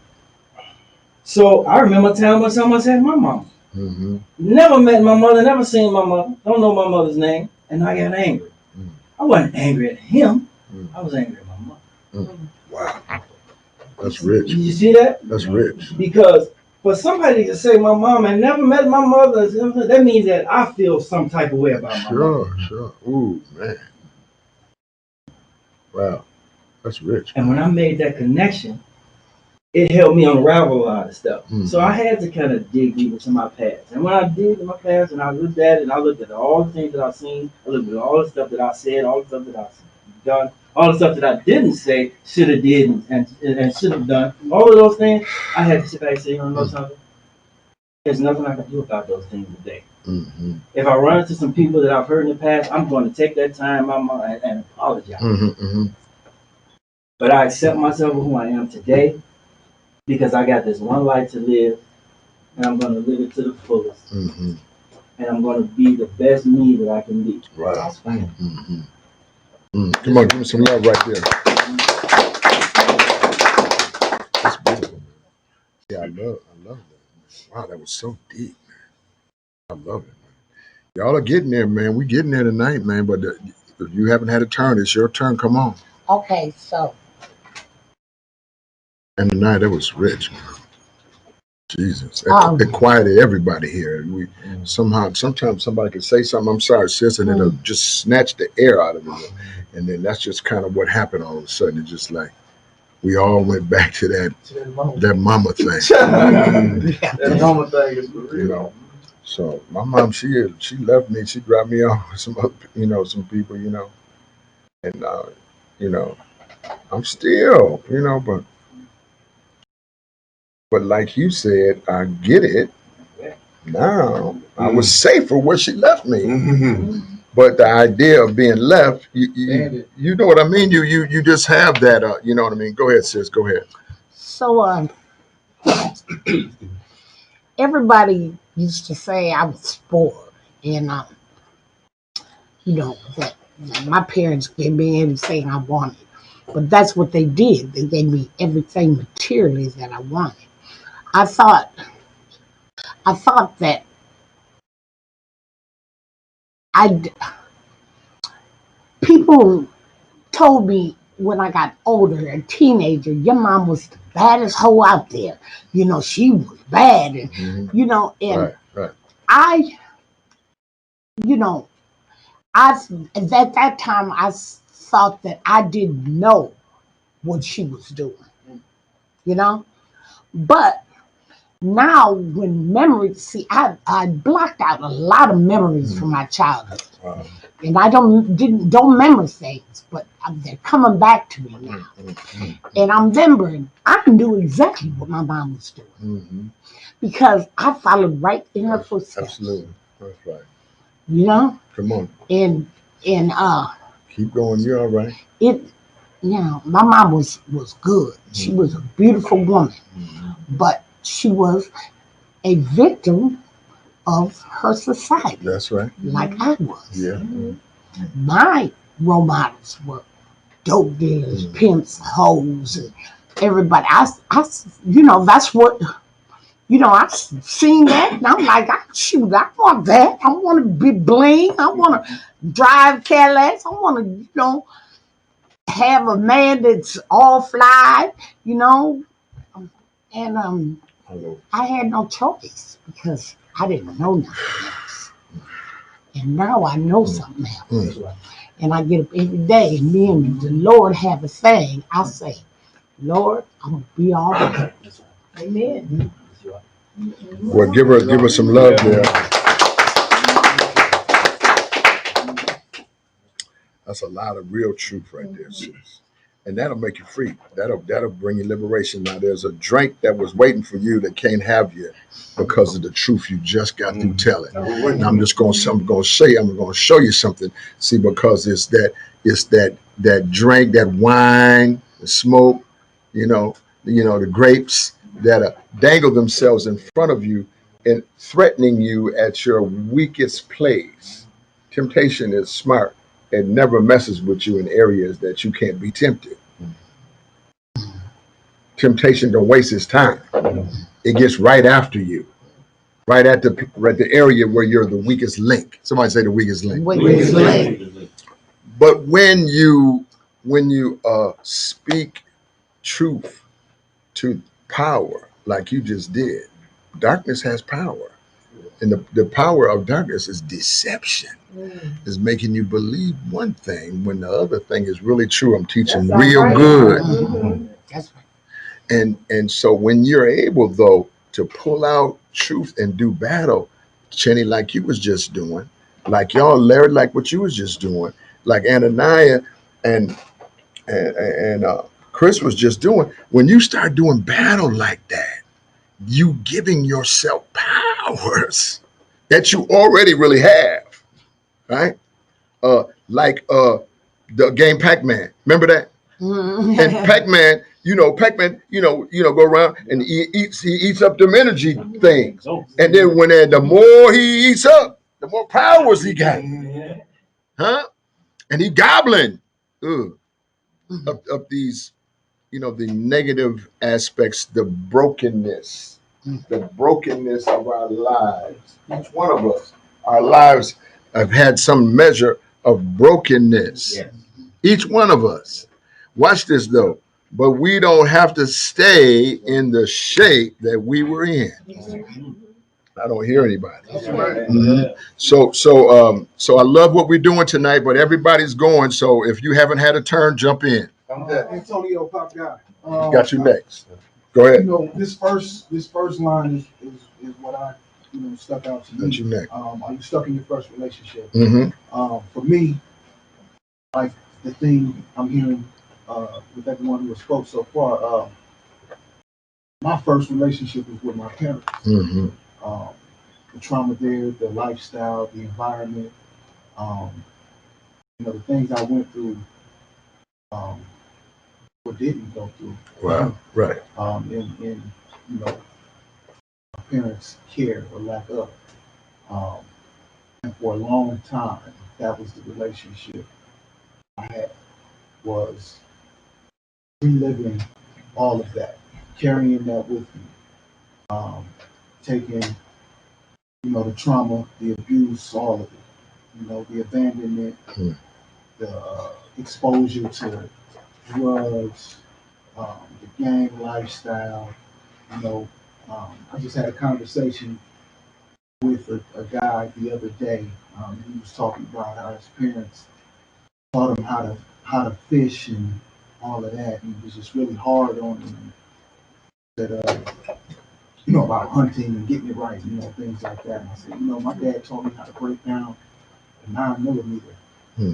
So I remember telling when someone said my mama. Never met my mother, never seen my mother, don't know my mother's name, and I got angry. I wasn't angry at him. I was angry at my mother. Wow. That's rich. Did you see that? That's rich. Because for somebody to say my mom and never met my mother, that means that I feel some type of way about my mother. Sure. Ooh, man. Wow. That's rich. And when I made that connection, it helped me unravel a lot of stuff. So I had to kind of dig deep into my past. And when I did in my past and I looked at it and I looked at all the things that I've seen, I looked at all the stuff that I said, all the stuff that I've done, all the stuff that I didn't say, should have did and should have done. All of those things, I had to sit back and say, you know something? There's nothing I can do about those things today. If I run into some people that I've heard in the past, I'm going to take that time and apologize. But I accept myself for who I am today because I got this one life to live, and I'm going to live it to the fullest. And I'm going to be the best me that I can be. Wow. That's right. Come on, give me some love right there. That's beautiful, man. Yeah, I love that. Wow, that was so deep, man. I love it, man. Y'all are getting there, man. We getting there tonight, man. But if you haven't had a turn, it's your turn. Come on. Okay, so. And tonight, it was rich, man. Jesus, it quieted everybody here. We sometimes somebody could say something. I'm sorry, sis, and it'll just snatch the air out of it. And then that's just kind of what happened all of a sudden. It's just like we all went back to that mama thing. That mama thing is for real. You know. So my mom, she left me. She dropped me off with some other, some people, and I'm still, but like you said, I get it now. I was safer where she left me. But the idea of being left, you know what I mean? You just have that, you know what I mean? Go ahead, sis. Go ahead. So everybody used to say I was spoiled, and that my parents gave me everything I wanted. But that's what they did. They gave me everything materially that I wanted. I thought that people told me when I got older, a teenager, your mom was the baddest hoe out there. She was bad, and and right. I, at that time I thought that I didn't know what she was doing. you know. But now when memories, see, I blocked out a lot of memories from my childhood, and I don't remember things, but they're coming back to me now, and I'm remembering I knew exactly what my mom was doing because I followed right in her footsteps. Absolutely, that's right. You know, Come on, and keep going. You're all right. it. You know, my mom was good. She was a beautiful woman, but she was a victim of her society. That's right. Like I was. Yeah. My role models were dope dealers, pimps, hoes, and everybody. You know, that's what, you know, I seen that, and I'm like, shoot, I want that. I want to be bling. I want to drive Cadillacs. I want to, you know, have a man that's all fly, you know, and I had no choice because I didn't know nothing else. And now I know something else. And I get up every day, and me and the Lord have a thing. I say, Lord, I'm going to be all right. Amen. Well, give her some love there. That's a lot of real truth right there, sis. And that'll make you free. That'll bring you liberation. Now, there's a drink that was waiting for you that can't have you because of the truth you just got through telling. And I'm going to show you something. See, because it's that drink, that wine, the smoke, you know, the grapes that dangle themselves in front of you and threatening you at your weakest place. Temptation is smart. It never messes with you in areas that you can't be tempted. Temptation don't waste its time. It gets right after you, right at the area where you're the weakest link. Somebody say the weakest link. Weakest link. But when you speak truth to power, like you just did, darkness has power. And the power of darkness is deception. Is making you believe one thing when the other thing is really true. I'm teaching real good. That's right. And so when you're able though to pull out truth and do battle, Chenny, like you was just doing, like y'all Larry, like what you was just doing, like Ananiah and Chris was just doing, when you start doing battle like that, you giving yourself powers that you already really have, right? Like the game Pac-Man. Remember that? And Pac-Man, go around and he eats up them energy things. And then the more he eats up, the more powers he got. Huh? And he gobbling up these, the negative aspects, the brokenness of our lives. Each one of us, our lives have had some measure of brokenness. Yes. Each one of us. Watch this though. But we don't have to stay in the shape that we were in. I don't hear anybody. So I love what we're doing tonight, but everybody's going. So if you haven't had a turn, jump in. Antonio, Pop Guy. Got you next. Go ahead. This first line is what I stuck out to me. Got you next. Are you stuck in your first relationship? Mm-hmm. For me, like the thing I'm hearing with everyone who has spoke so far, my first relationship was with my parents. Mm-hmm. The trauma there, the lifestyle, the environment, the things I went through, or didn't go through. Wow. Right. In my parents' care or lack of. And for a long time, that was the relationship I had, was reliving all of that, carrying that with me, taking, the trauma, the abuse, all of it, the abandonment, the exposure to drugs, the gang lifestyle, I just had a conversation with a guy the other day. He was talking about how his parents taught him how to fish and all of that. And it was just really hard on him. That about hunting and getting it right, things like that. And I said, my dad taught me how to break down a 9 millimeter. Hmm.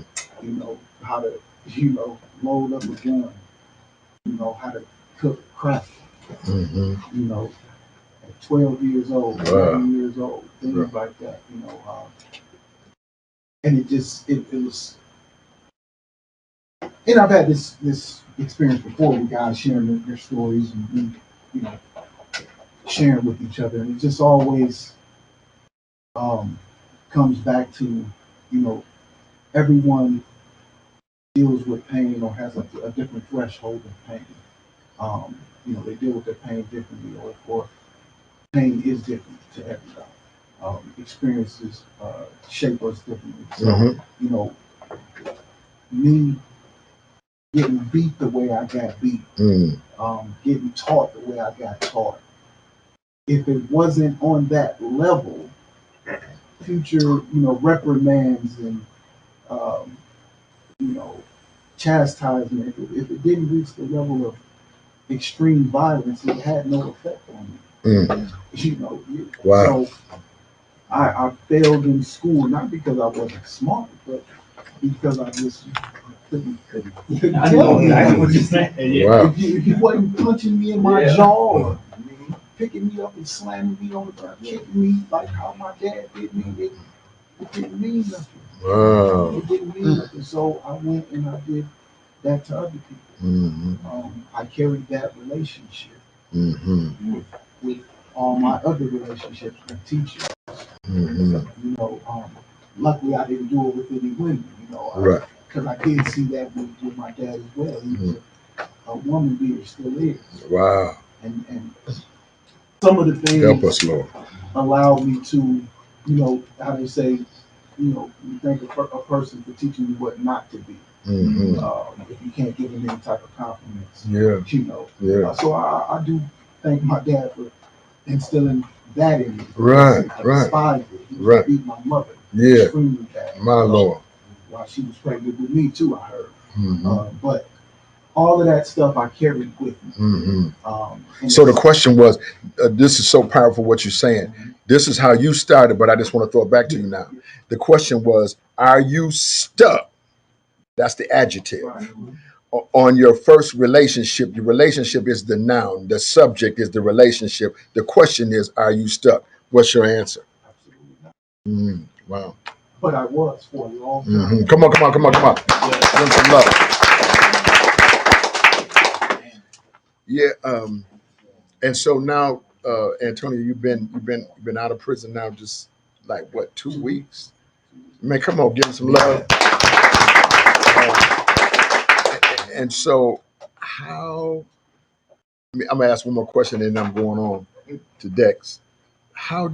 How to load up a gun. How to cook crack. Mm-hmm. At 12 years old, Wow. 11 years old, things like that. And it was. And I've had this experience before with guys sharing their stories and sharing with each other, and it just always comes back to everyone deals with pain or has a different threshold of pain. They deal with their pain differently, or pain is different to everybody. Experiences shape us differently. So, me getting beat the way I got beat, getting taught the way I got taught. If it wasn't on that level, future, reprimands and um, you know, chastisement, if it didn't reach the level of extreme violence, it had no effect on me. Wow. So I failed in school not because I wasn't smart, but because I just couldn't tell me. I know what you're saying. Wow. If you wasn't punching me in my jaw, or picking me up and slamming me on the ground, kicking me like how my dad did me, it didn't mean nothing. Wow. It didn't mean nothing. So I went and I did that to other people. Mm-hmm. I carried that relationship Mm-hmm. with all my other relationships with teachers. Mm-hmm. Luckily I didn't do it with any women, Right. because I did see that with my dad as well. He was a woman beater, still is. Wow. And some of the things Help us, Lord. allowed me to, how they say, you thank a person for teaching you what not to be. Mm-hmm. If you can't give them any type of compliments. Yeah. Yeah. So I do thank my dad for instilling that in me. Right. I Right. despised it. He Right. beat my mother. Yeah. Extremely bad. My Lord. While she was pregnant with me too, I heard. Mm-hmm. But all of that stuff I carried with me. Mm-hmm. So the question was, this is so powerful what you're saying. This is how you started, but I just want to throw it back to you now. The question was, are you stuck? That's the adjective. Right. On your first relationship, your relationship is the noun. The subject is the relationship. The question is, are you stuck? What's your answer? Absolutely not. Wow. But I was for a long time. Mm-hmm. Come on. Give them some love. Yeah. And so now, Antonio, you've been out of prison now, just like what, 2 weeks? Man, come on, give him some love. And so, I'm gonna ask one more question, and then I'm going on to Dex. How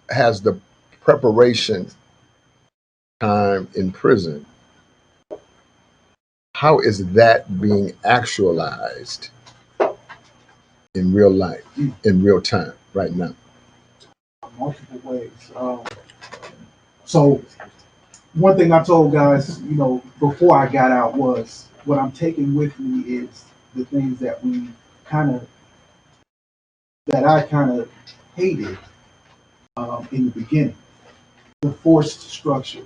has the preparation time in prison? How is that being actualized in real life, in real time, right now? Multiple ways. So one thing I told guys, before I got out was what I'm taking with me is the things that I kind of hated in the beginning. The forced structure,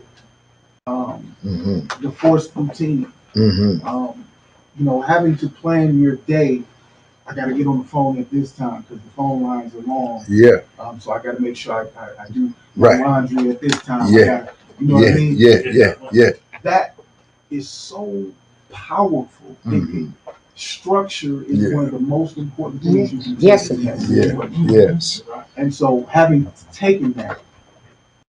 the forced routine, having to plan your day. I got to get on the phone at this time because the phone lines are long. Yeah. So I got to make sure I do my laundry at this time. Yeah. What I mean? Yeah. That is so powerful. Structure is one of the most important things you can do. Yes, in that Yeah. situation. Yes. And so having taken that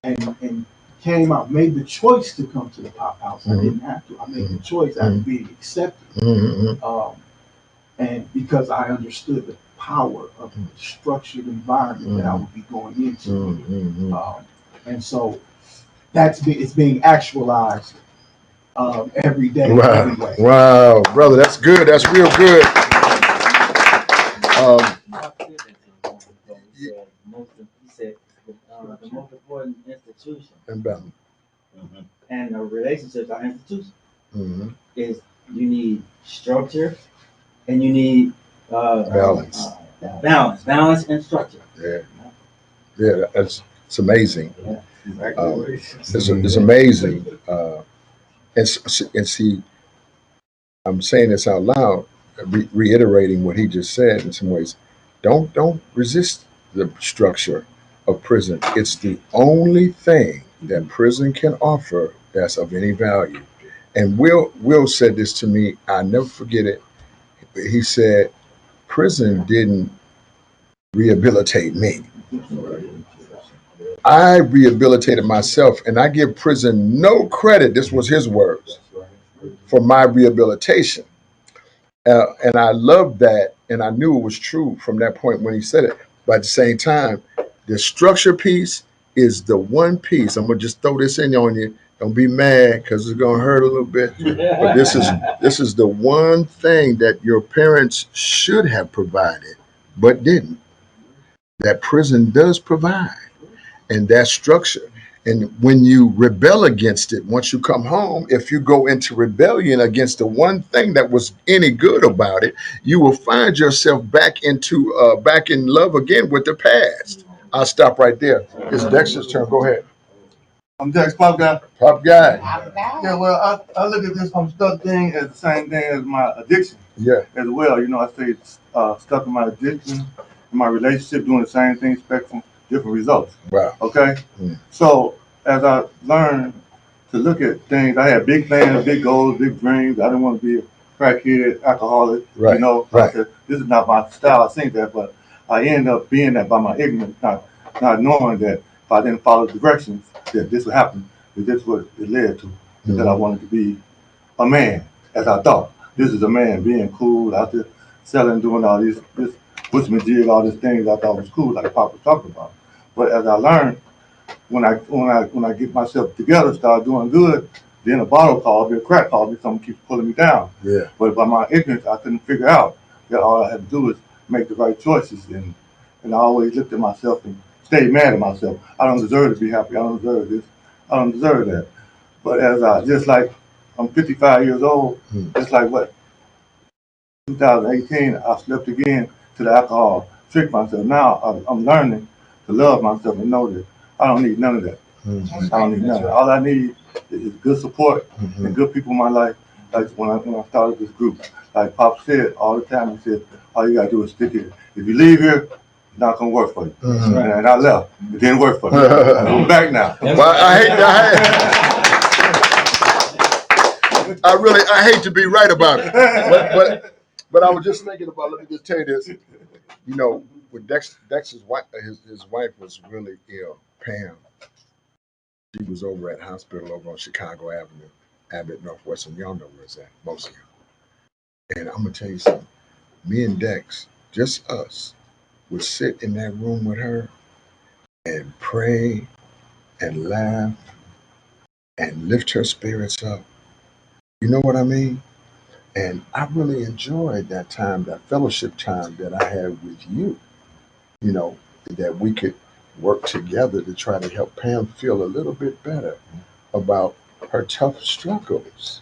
and came out, made the choice to come to the pop house. I didn't have to. I made the choice after being accepted. And because I understood the power of the structured environment that I would be going into. And so it's being actualized every day. Wow. Everywhere. Wow, brother, that's good. That's real good. He said the most important institution And balance. and relationships are institutions Mm-hmm. is you need structure and you need Balance. Balance and structure. Yeah, yeah, it's amazing. Yeah. It's amazing. And see, I'm saying this out loud, reiterating what he just said in some ways. Don't resist the structure of prison. It's the only thing that prison can offer that's of any value. And Will said this to me. I never forget it. He said, "Prison didn't rehabilitate me. I rehabilitated myself, and I give prison no credit." This was his words for my rehabilitation. And I loved that, and I knew it was true from that point when he said it. But at the same time, the structure piece is the one piece. I'm gonna just throw this in on you. Don't be mad because it's gonna hurt a little bit. But this is the one thing that your parents should have provided, but didn't. That prison does provide, and that structure. And when you rebel against it, once you come home, if you go into rebellion against the one thing that was any good about it, you will find yourself back in love again with the past. I'll stop right there. It's Dexter's turn. Go ahead. I'm Dex Pop Guy. Pop guy. Yeah, well, I look at this stuck thing as the same thing as my addiction Yeah. as well. You know, I stayed stuck in my addiction, in my relationship, doing the same thing, expecting different results. Wow. Okay? So, as I learned to look at things, I had big plans, big goals, big dreams. I didn't want to be a crackhead, alcoholic. Right. You know, Right. I said, this is not my style. I think that, but I ended up being that by my ignorance, not knowing that if I didn't follow the directions, that this would happen. That this is what it led to. That I wanted to be a man, as I thought. This is a man being cool out there selling, doing all this Bushman jig, all these things I thought was cool, like Pop was talking about. But as I learned, when I get myself together, start doing good, then a bottle called me, a crack called me, someone keeps pulling me down. Yeah. But by my ignorance, I couldn't figure out that all I had to do is make the right choices, and I always looked at myself and stayed mad at myself. I don't deserve to be happy. I don't deserve this. I don't deserve that. But as I just like I'm 55 years old, just like what 2018, I slipped again to the alcohol, tricked myself. Now I'm learning to love myself and know that I don't need none of that. I don't need none of that. All I need is good support and good people in my life. Like when I started this group, like Pop said all the time, he said, all you gotta do is stick here. If you leave here, it's not gonna work for you. And I left. It didn't work for me. I'm back now. Well, I hate to be right about it, but I was just thinking about. Let me just tell you this. You know, with Dexter's wife, his wife was really ill. Pam. She was over at hospital over on Chicago Avenue, Abbott Northwestern. Y'all know where it's at, most of you. And I'm gonna tell you something. Me and Dex, just us, would sit in that room with her and pray and laugh and lift her spirits up. You know what I mean? And I really enjoyed that time, that fellowship time that I had with you. You know, that we could work together to try to help Pam feel a little bit better about her tough struggles.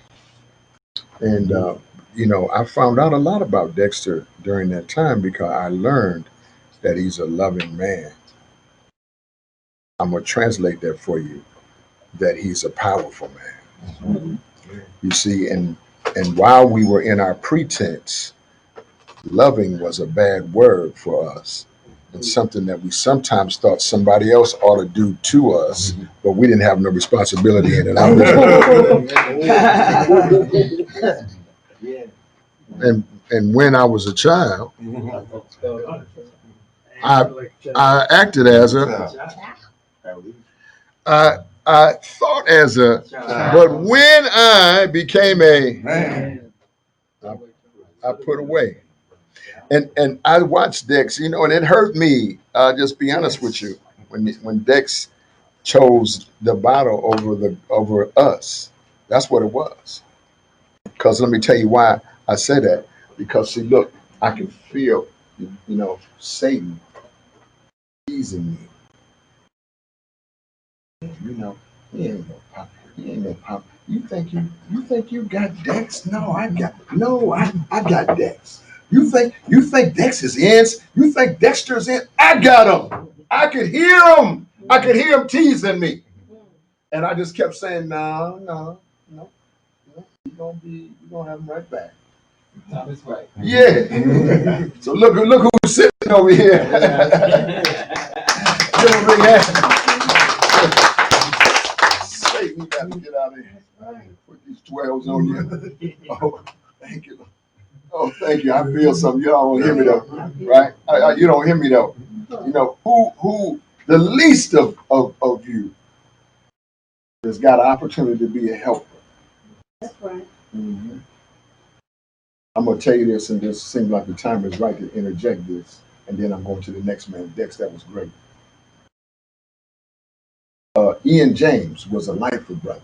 And, I found out a lot about Dexter during that time because I learned that he's a loving man. I'm going to translate that for you, that he's a powerful man. You see, and while we were in our pretense, loving was a bad word for us and something that we sometimes thought somebody else ought to do to us, but we didn't have no responsibility in it. And when I was a child, I acted as I thought as but when I became I put away. And I watched Dex, and it hurt me. I'll just be honest with you. When Dex chose the bottle over us, that's what it was. Because let me tell you why I say that. Because see, look, I can feel, Satan teasing me. He ain't no pop. He ain't no pop. You think you got Dex? No, I got Dex. You think Dex is in? You think Dexter's in? I got him. I could hear him. I could hear him teasing me. And I just kept saying, no, no, no, no. You're gonna have him right back. Time is right. Yeah. So look who's sitting over here. Give him a big hand. Satan, you got to get out of here. Put these 12s on you. Oh, thank you. Oh, thank you. I feel something. You don't hear me though, right? You don't hear me though. You know who the least of you has got an opportunity to be a helper. That's right. Mm-hmm. I'm gonna tell you this, and this seems like the time is right to interject this, and then I'm going to the next man. Dex, that was great. Ian James was a lifer brother.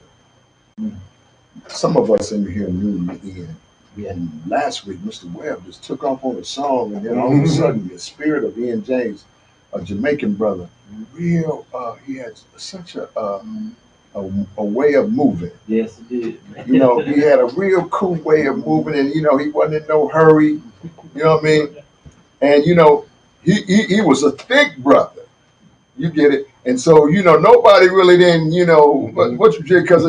Some of us in here knew Ian. And last week, Mr. Webb just took off on a song, and then all of a sudden, the spirit of Ian James, a Jamaican brother, he had such a way of moving. Yes, he did. You know, he had a real cool way of moving, and you know, he wasn't in no hurry. You know what I mean? And you know, he was a thick brother. You get it? And so, you know, nobody really didn't, you know, what you did because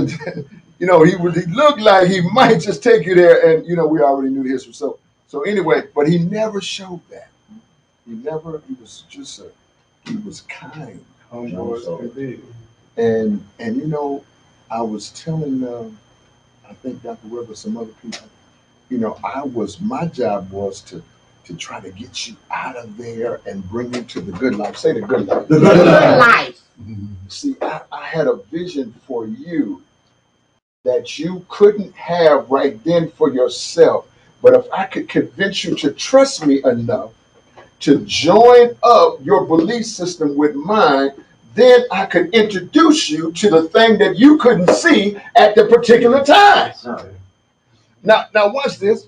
you know, he looked like he might just take you there, and you know, we already knew the history. So anyway, but he never showed that. He was kind. And you know, I was telling I think Dr. Webb and some other people, you know, my job was to try to get you out of there and bring you to the good life. Say the good life. The good life. See, I had a vision for you that you couldn't have right then for yourself. But if I could convince you to trust me enough to join up your belief system with mine, then I could introduce you to the thing that you couldn't see at the particular time. Now watch this.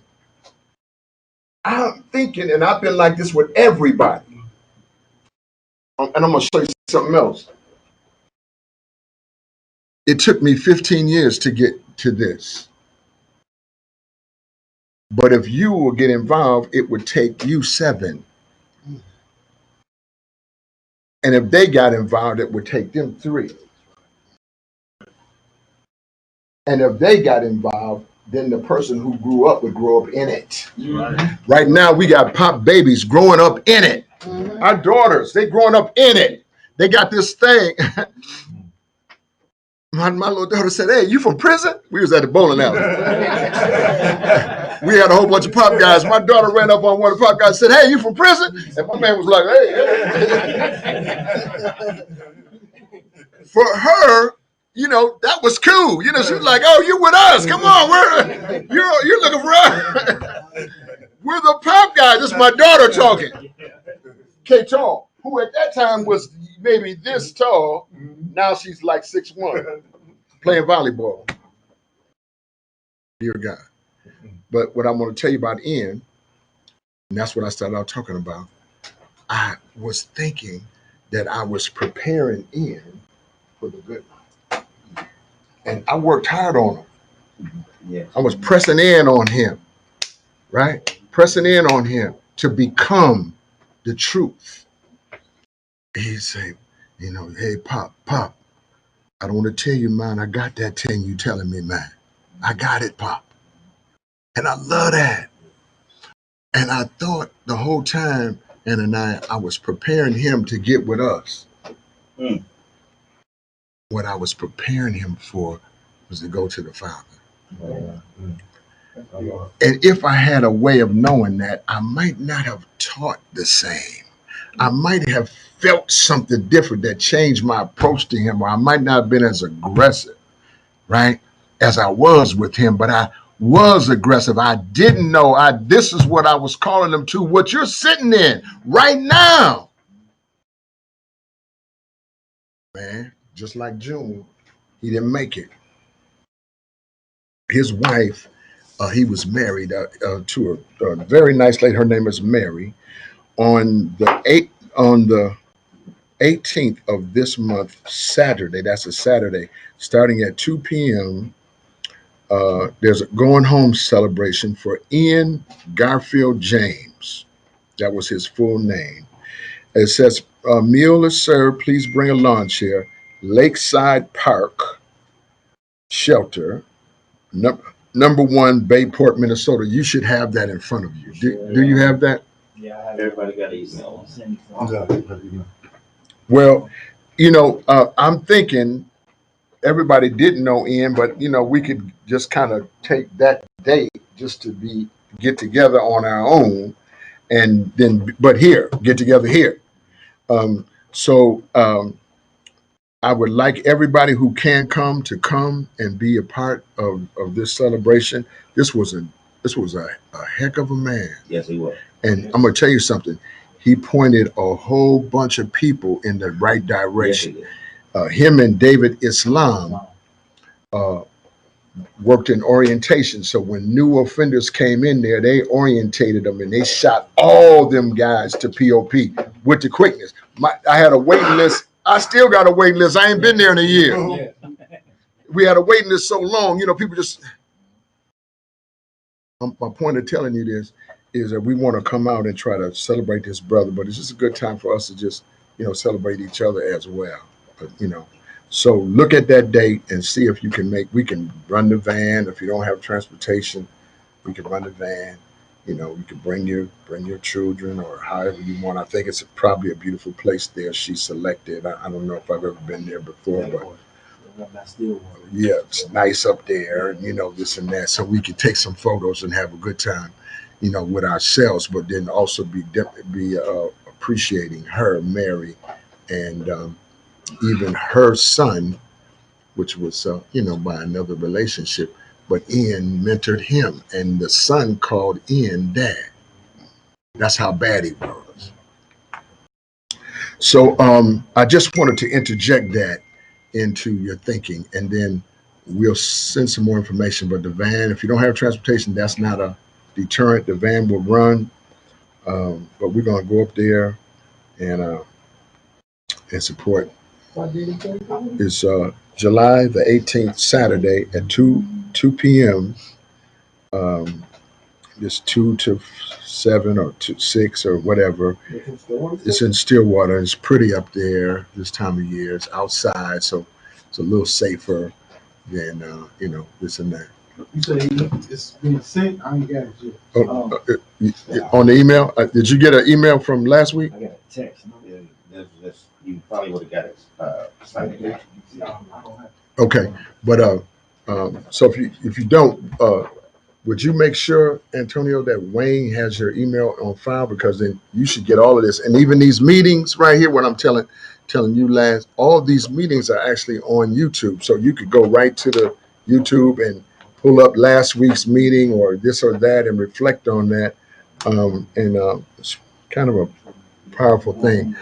I'm thinking, and I've been like this with everybody. And I'm going to show you something else. It took me 15 years to get to this. But if you will get involved, it would take you 7. And if they got involved, it would take them 3. And if they got involved, then the person who grew up would grow up in it. Right now, we got pop babies growing up in it. Our daughters, they growing up in it. They got this thing. My little daughter said, "Hey, you from prison?" We was at the bowling alley. We had a whole bunch of pop guys. My daughter ran up on one of the pop guys and said, "Hey, you from prison?" And my man was like, "Hey." For her, you know, that was cool. You know, she was like, "Oh, you with us? Come on, you're looking for us." We're the pop guys. This is my daughter talking. K Tall, who at that time was maybe this tall, now she's like 6'1", playing volleyball. Dear God. But what I want to tell you about Ian, and that's what I started out talking about, I was thinking that I was preparing Ian for the good life. And I worked hard on him. Yes. I was pressing in on him, right? Pressing in on him to become the truth. He'd say, you know, "Hey, Pop, I don't want to tell you, man, I got that thing you telling me, man. I got it, Pop." And I love that. And I thought the whole time, and I was preparing him to get with us. What I was preparing him for was to go to the Father. And if I had a way of knowing that, I might not have taught the same. I might have felt something different that changed my approach to him, or I might not have been as aggressive, right, as I was with him, but I was aggressive. I didn't know. This is what I was calling him to, what you're sitting in right now. Man, just like June, he didn't make it. His wife, he was married to a very nice lady. Her name is Mary. On the 18th of this month, Saturday, that's a Saturday, starting at 2 p.m., There's a going home celebration for Ian Garfield James. That was his full name. It says, a meal is served. Please bring a lawn chair. Lakeside Park Shelter, number 1, Bayport, Minnesota. You should have that in front of you. Do you have that? Yeah, I have everybody got email. Well, I'm thinking everybody didn't know Ian, but we could just kind of take that date just to get together on our own, and then but here get together here. So I would like everybody who can come to come and be a part of this celebration. This was a heck of a man. Yes, he was. And I'm gonna tell you something. He pointed a whole bunch of people in the right direction. Yes, Him and David Islam worked in orientation. So when new offenders came in there, they orientated them and they shot all them guys to POP with the quickness. I had a waiting list. I still got a waiting list. I ain't been there in a year. Yeah. We had a waiting list so long, people just. My point of telling you this is that we want to come out and try to celebrate this brother, but it's just a good time for us to just, celebrate each other as well. But, so look at that date and see if you can we can run the van. If you don't have transportation, we can run the van. We can bring your children or however you want. I think it's probably a beautiful place there. She selected. I don't know if I've ever been there before, but yeah, it's nice up there, and this and that. So we can take some photos and have a good time, with ourselves, but then also be appreciating her, Mary, and even her son, which was by another relationship, but Ian mentored him, and the son called Ian Dad. That's how bad he was. So I just wanted to interject that into your thinking, and then we'll send some more information. But the van, if you don't have transportation, that's not a deterrent. The van will run, but we're going to go up there and support. It's July the 18th, Saturday at 2 p.m. It's 2 to 7 or 6 or whatever. It's in Stillwater. It's pretty up there this time of year. It's outside, so it's a little safer than this and that. You say it's been sent? I ain't got it yet. On the email, did you get an email from last week? I got a text. you probably would have got it. Signed. Okay, but so if you don't, would you make sure, Antonio, that Wayne has your email on file, because then you should get all of this, and even these meetings right here. What I'm telling you, last, all of these meetings are actually on YouTube, so you could go right to the YouTube and pull up last week's meeting or this or that and reflect on that, and it's kind of a powerful thing.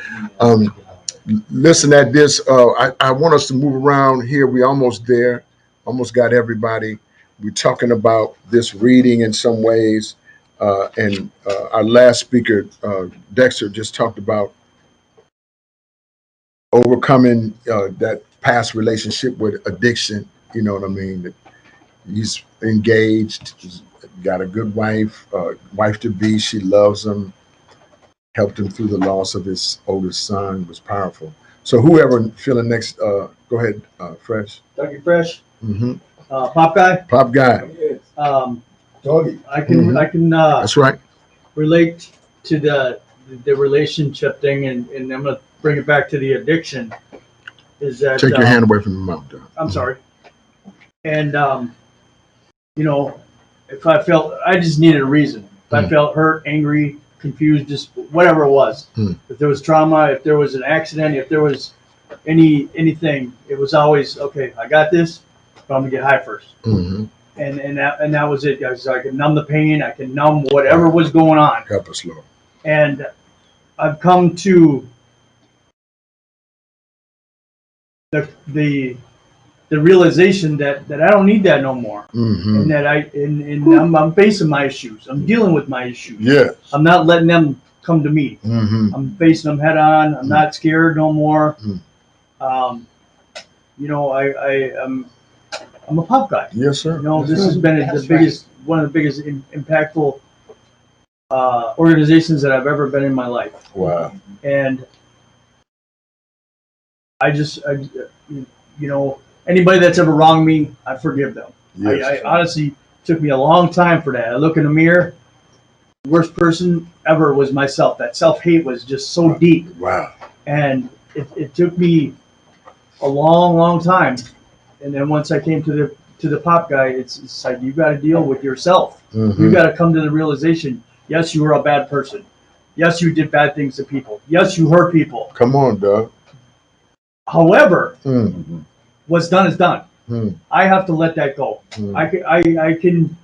Listen at this. I want us to move around here. We almost there. Almost got everybody. We're talking about this reading in some ways. And our last speaker, Dexter, just talked about overcoming that past relationship with addiction. You know what I mean? That he's engaged, he's got a good wife, wife to be. She loves him. Helped him through the loss of his oldest son. It was powerful. So whoever feeling next, go ahead, Fresh. Dougie Fresh, Mm-hmm. Pop Guy. Pop Guy. Doggy. I can That's right. relate to the relationship thing, and I'm gonna bring it back to the addiction. Is that Take your hand away from the mouth, Doug. I'm sorry. And if I felt, I just needed a reason. If I felt hurt, angry, confused, just whatever it was. If there was trauma, if there was an accident, if there was anything, it was always okay. I got this, but I'm gonna get high first. Mm-hmm. And that was it, guys. So I could numb the pain. I can numb whatever was going on. Help us, Lord. And I've come to the realization that I don't need that no more. Mm-hmm. And that I'm facing my issues. I'm dealing with my issues. Yeah. I'm not letting them come to me. Mm-hmm. I'm facing them head on. I'm not scared no more. I'm I'm a pop guy. Yes, sir. You know, Yes, this sir. has been That's the biggest, one of the biggest impactful organizations that I've ever been in my life. Wow. And you know, anybody that's ever wronged me, I forgive them. Yes. I honestly took me a long time for that. I look in the mirror, the worst person ever was myself. That self-hate was just so deep. Wow. And it took me a long, long time. And then once I came to the pop guy, it's like you got to deal with yourself. Mm-hmm. You got to come to the realization, yes, you were a bad person. Yes, you did bad things to people. Yes, you hurt people. Come on, Doug. However, Mm. what's done is done. Mm. I have to let that go. Mm. I can,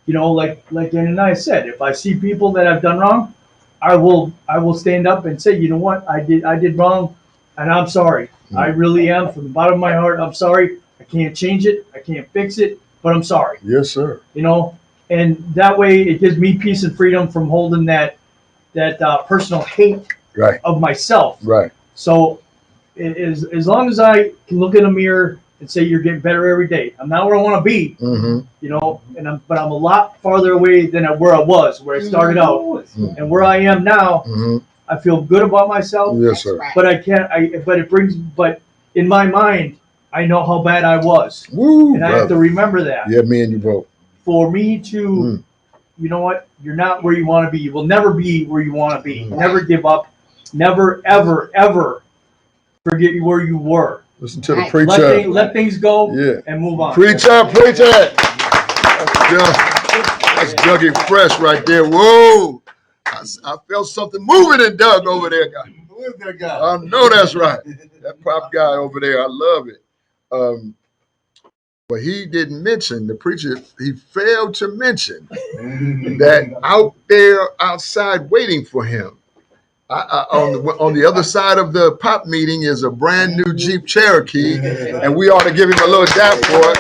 you know, like Dan and I said, if I see people that I've done wrong, I will stand up and say, you know what, I did wrong, and I'm sorry. Mm. I really am, from the bottom of my heart. I'm sorry. I can't change it. I can't fix it, but I'm sorry. Yes, sir. You know, and that way it gives me peace and freedom from holding that personal hate Right. of myself. Right. So as long as I can look in the mirror and say you're getting better every day. I'm not where I want to be, Mm-hmm. you know, but I'm a lot farther away than where I was, where I started out, Mm. and where I am now. Mm-hmm. I feel good about myself, Yes, sir. but but in my mind, I know how bad I was, Woo, and I have to remember that. Yeah, me and you both. For me to, you know what, you're not where you want to be. You will never be where you want to be. Mm. Never give up. Never, ever, ever forget where you were. Listen to the Right. preacher. Let things go Yeah. and move on. Preacher, preacher. That's Dougie Fresh right there. Whoa. I felt something moving in Doug over there. Who is that guy? I know that's right. That pop guy over there. I love it. But he didn't mention, the preacher, he failed to mention that out there outside waiting for him, on the other side of the pop meeting is a brand new Jeep Cherokee, and we ought to give him a little dap for it.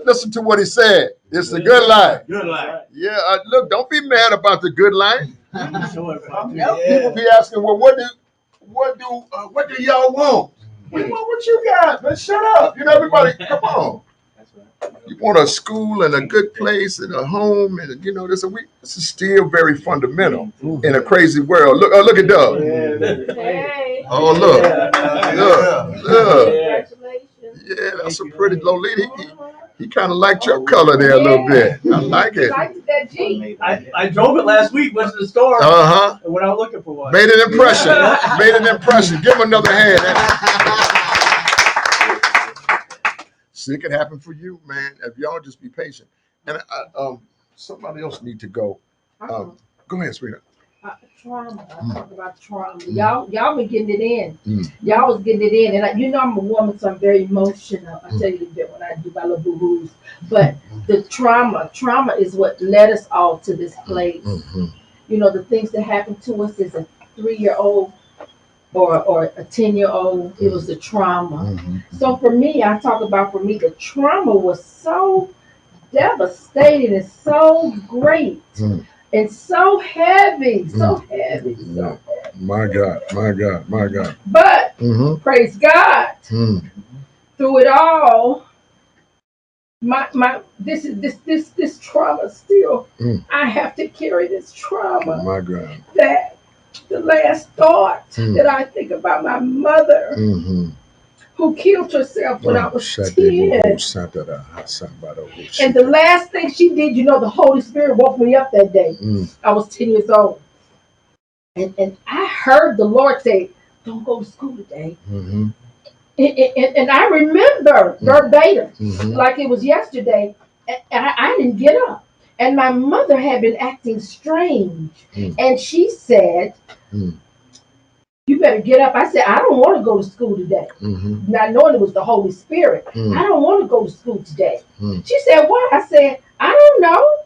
Listen to what he said. It's the good life. Good life. Yeah, look, don't be mad about the good life. People be asking, well, what do y'all want? We want what you got. Let's shut up. You know, everybody, come on. You want a school and a good place and a home, and you know, this is still very fundamental in a crazy world. Look at Doug. Hey. Oh, look. Congratulations. Yeah, that's a pretty low lady. He kind of liked your color there a little bit. I like it. Liked that Jeep. I drove it last week, went to the store, Uh-huh. and went out looking for one. Made an impression. Made an impression. Give him another hand. See, it can happen for you, man. If y'all just be patient. And somebody else need to go. Go ahead, sweetheart. Trauma. I talk about trauma. Y'all been getting it in. Mm. Y'all was getting it in, and you know I'm a woman, so I'm very emotional. I tell you that when I do my little boo-boos. But the trauma is what led us all to this place. Mm-hmm. You know, the things that happened to us as a 3-year-old or a 10-year-old. It was the trauma. Mm-hmm. So for me, the trauma was so devastating and so great. Mm. And so heavy, so heavy. My God. But Mm-hmm. praise God, through it all, this trauma still. I have to carry this trauma. My God. That the last thought that I think about my mother, who killed herself when I was 10. And the last thing she did, you know, the Holy Spirit woke me up that day. I was 10 years old. And I heard the Lord say, don't go to school today. And I remember verbatim, like it was yesterday, and I didn't get up. And my mother had been acting strange. And she said, you better get up. I said, I don't want to go to school today. Not knowing it was the Holy Spirit. I don't want to go to school today. She said, why? I said, I don't know.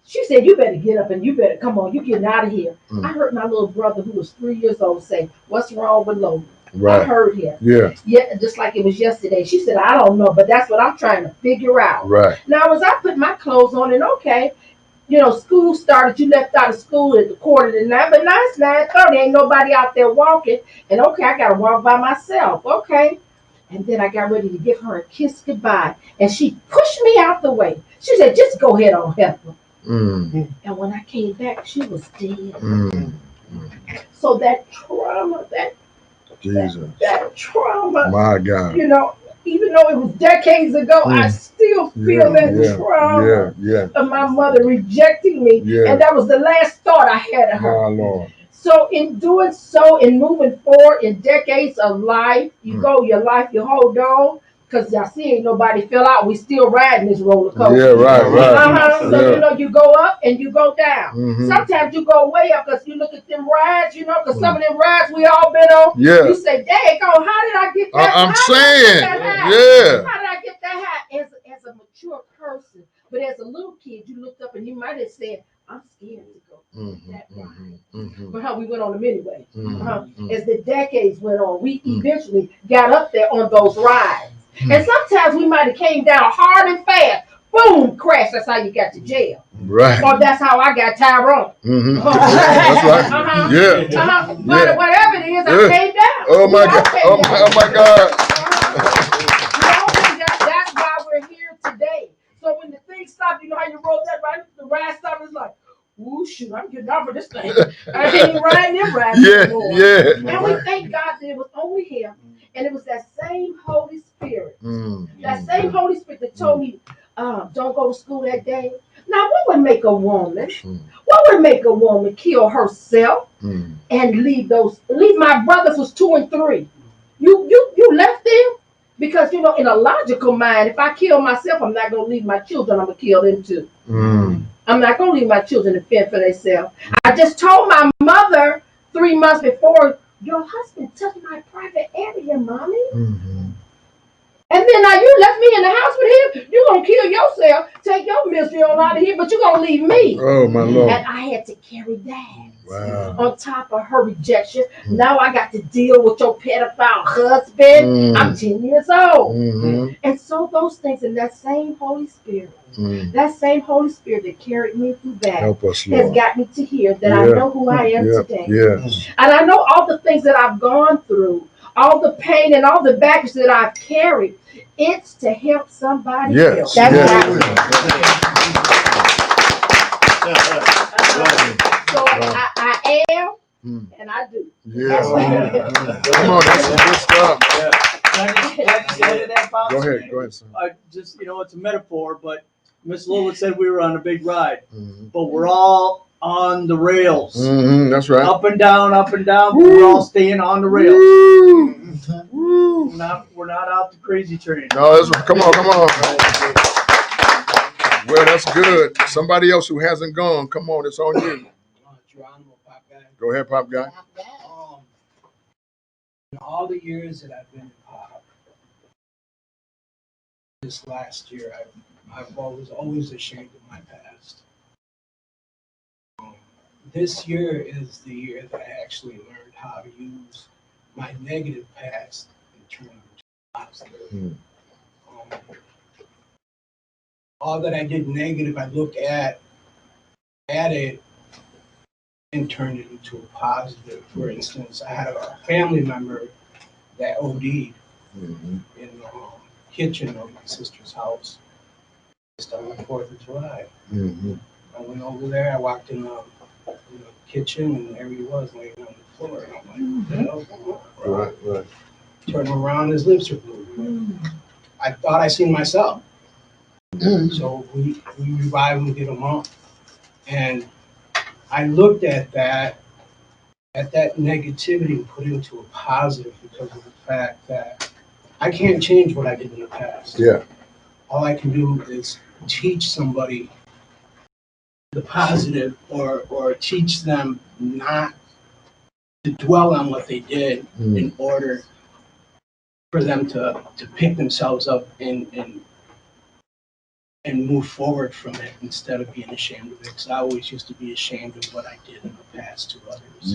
She said, you better get up and you better come on. You getting out of here. I heard my little brother, who was 3 years old, say, what's wrong with Logan? Right. I heard him. Yeah, just like it was yesterday. She said, I don't know, but that's what I'm trying to figure out. Right. Now, as I put my clothes on, and okay, school started, you left out of school at the 8:45, but now it's 9:30, ain't nobody out there walking, and okay, I gotta walk by myself, okay. And then I got ready to give her a kiss goodbye, and she pushed me out the way. She said, just go ahead on, Heifer. And when I came back, she was dead. So that trauma, Jesus. that trauma, My God. even though it was decades ago, I still feel that trauma of my mother rejecting me. And that was the last thought I had of her. My Lord. So in doing so, in moving forward in decades of life, you go your life, you hold on. Because y'all see, ain't nobody fell out. We still riding this roller coaster. Yeah, right. So, you go up and you go down. Sometimes you go way up because you look at them rides, because some of them rides we all been on. Yeah. You say, dang, how did I get that I'm high? saying, How did I get that high? As a mature person. But as a little kid, you looked up and you might have said, I'm scared to go that ride. But how we went on them anyway. As the decades went on, we eventually got up there on those rides. And sometimes we might have came down hard and fast. Boom, crash. That's how you got to jail. Right. Or that's how I got Tyrone. That's right. Yeah. But whatever it is, I came down. Oh my God. Oh my God. That's why we're here today. So when the thing stopped, you know how you rolled that right? The ride stopped, it's like, ooh, shoot, I'm getting off of this thing. I ain't riding them rides anymore. And we thank God that it was only him. And it was that same Holy Spirit. That same Holy Spirit that told me, don't go to school that day. Now, what would make a woman? What would make a woman kill herself and leave my brothers was 2 and 3? You left them? Because, in a logical mind, if I kill myself, I'm not going to leave my children. I'm going to kill them too. I'm not going to leave my children to fend for themselves. I just told my mother 3 months before, your husband touched my private area, mommy. And then now you left me in the house with him. You're going to kill yourself, take your misery on out of here, but you're going to leave me. Oh, my Lord. And I had to carry that. Wow. On top of her rejection. Now I got to deal with your pedophile husband. I'm 10 years old. And so those things, and that same Holy Spirit, that carried me through that has got me to here that I know who I am today. And I know all the things that I've gone through, all the pain and all the baggage that I've carried, it's to help somebody else. That's So I am, and I do. Come on, that's some good stuff. Go ahead, son. Just, it's a metaphor, but Miss Lola said we were on a big ride, but we're all on the rails. That's right. Up and down, but we're all staying on the rails. We're not out the crazy train. No, that's right. Come on. Well, that's good. Somebody else who hasn't gone, come on, it's on you. Go ahead, Pop Guy. In all the years that I've been in pop, this last year, I was always ashamed of my past. This year is the year that I actually learned how to use my negative past and turn it into positive. All that I did negative, I looked at it and turned it into a positive. For instance, I had a family member that OD'd in the kitchen of my sister's house just on the 4th of July. I went over there, I walked in the kitchen, and there he was laying on the floor. And I'm like, what the hell's going on? Right. Turn around, his lips are blue. I thought I seen myself. So we revived him, did him up. And I looked at that negativity and put it into a positive because of the fact that I can't change what I did in the past. All I can do is teach somebody the positive or teach them not to dwell on what they did in order for them to pick themselves up and move forward from it instead of being ashamed of it. Because I always used to be ashamed of what I did in the past to others.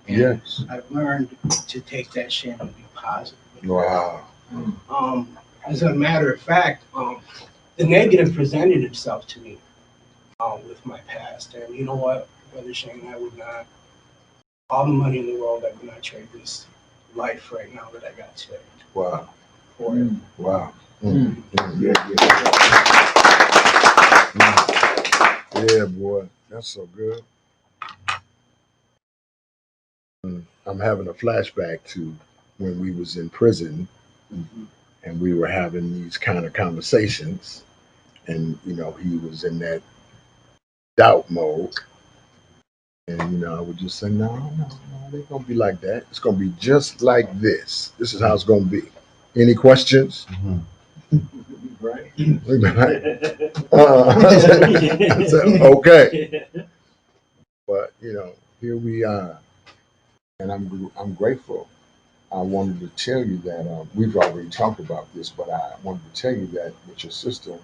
Yes. I've learned to take that shame and be positive. Wow. As a matter of fact, the negative presented itself to me. with my past. And you know what, Brother Shane, I would not, all the money in the world, I would not trade this life right now that I got today. Wow. For it. Wow. Yeah, Yeah, boy. That's so good. I'm having a flashback to when we was in prison and we were having these kind of conversations, and he was in that doubt mode, and I would just say, no, no, no, it ain't gonna be like that. It's gonna be just like this. This is how it's gonna be. Any questions? right. I said, okay, but here we are, and I'm grateful. I wanted to tell you that we've already talked about this, but I wanted to tell you that with your sister,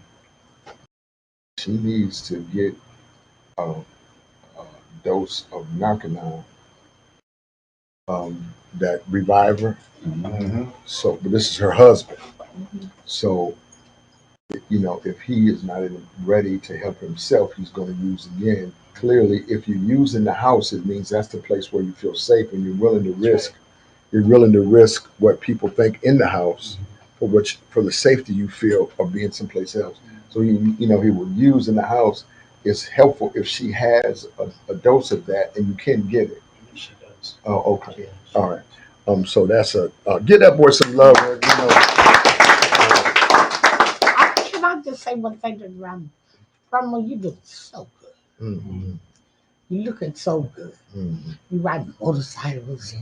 she needs to get a, a dose of Narcanine, that reviver. So, but this is her husband. So, if he is not ready to help himself, he's going to use again. Clearly, if you use in the house, it means that's the place where you feel safe and you're willing to risk. You're willing to risk what people think in the house for the safety you feel of being someplace else. So he will use in the house. It's helpful if she has a dose of that and you can get it. She does. Oh, okay. All right. So that's give that boy some love. Can I just say one thing to Ram? Rama, you look so good. Mm-hmm. You looking so good. Mm-hmm. You riding motorcycles,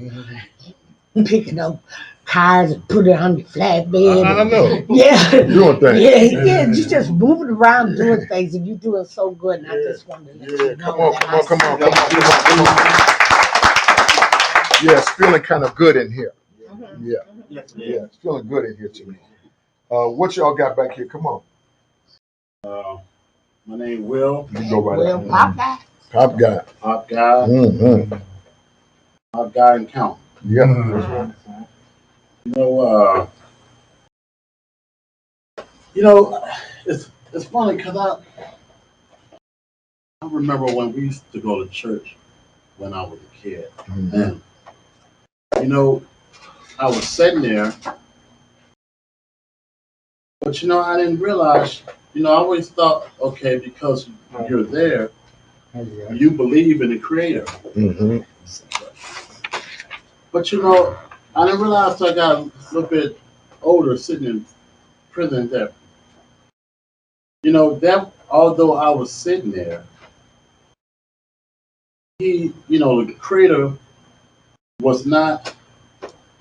picking up cars and putting it on your flatbed. I know. Yeah. Doing things. Yeah. You just moving around doing things, and you doing so good. And I just wanted to let you know Come on. that Yeah, it's feeling kind of good in here. Mm-hmm. Yeah, it's feeling good in here to me. What y'all got back here? Come on. My name Will. You go right Well, Pop Guy. Pop Guy. Pop Guy. Mm-hmm. Pop Guy and Count. Yeah. You know, it's funny because I remember when we used to go to church when I was a kid, and I was sitting there, but I didn't realize. I always thought, okay, because you're there, you believe in the Creator. Mm-hmm. But I didn't realize till I got a little bit older, sitting in prison, that that although I was sitting there, he, the Creator was not.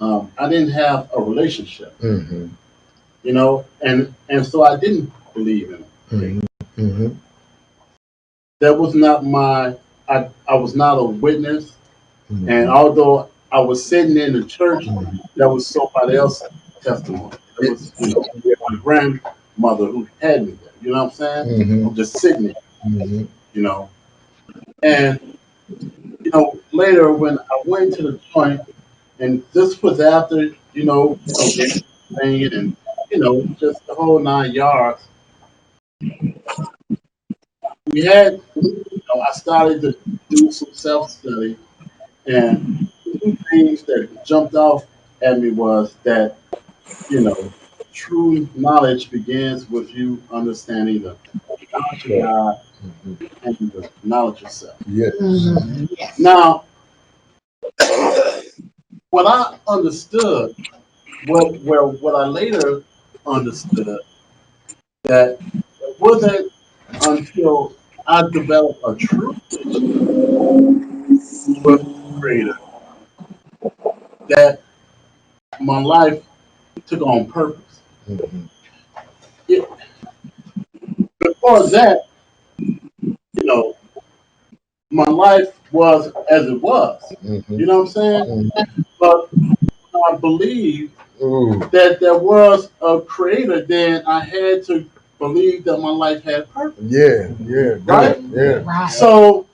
I didn't have a relationship, Mm-hmm. And so I didn't believe in him. Mm-hmm. Mm-hmm. That was not my. I was not a witness, Mm-hmm. and although I was sitting in the church, that was somebody else's testimony. It was my grandmother who had me there. You know what I'm saying? Mm-hmm. I'm just sitting there. Mm-hmm. And later when I went to the joint, and this was after singing and just the whole 9 yards. We had I started to do some self study, and two things that jumped off at me was that true knowledge begins with you understanding the knowledge of God and the knowledge of self. Yes. Mm-hmm. Yes. Now, what I understood, what I later understood, that it wasn't until I developed a true with the Creator that my life took on purpose. Mm-hmm. It, before that, my life was as it was. Mm-hmm. You know what I'm saying? But I believed Ooh. that there was a Creator, then I had to believe that my life had purpose. Yeah. Good. Right? Yeah. Right. So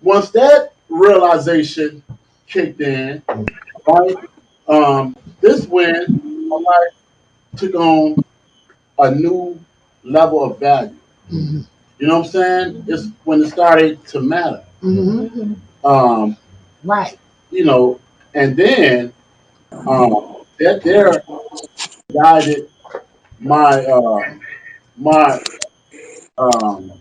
once that realization kicked in, right? This when my life took on a new level of value. Mm-hmm. You know what I'm saying? It's when it started to matter. Mm-hmm. Um, Right. you know, and then that there guided my my um,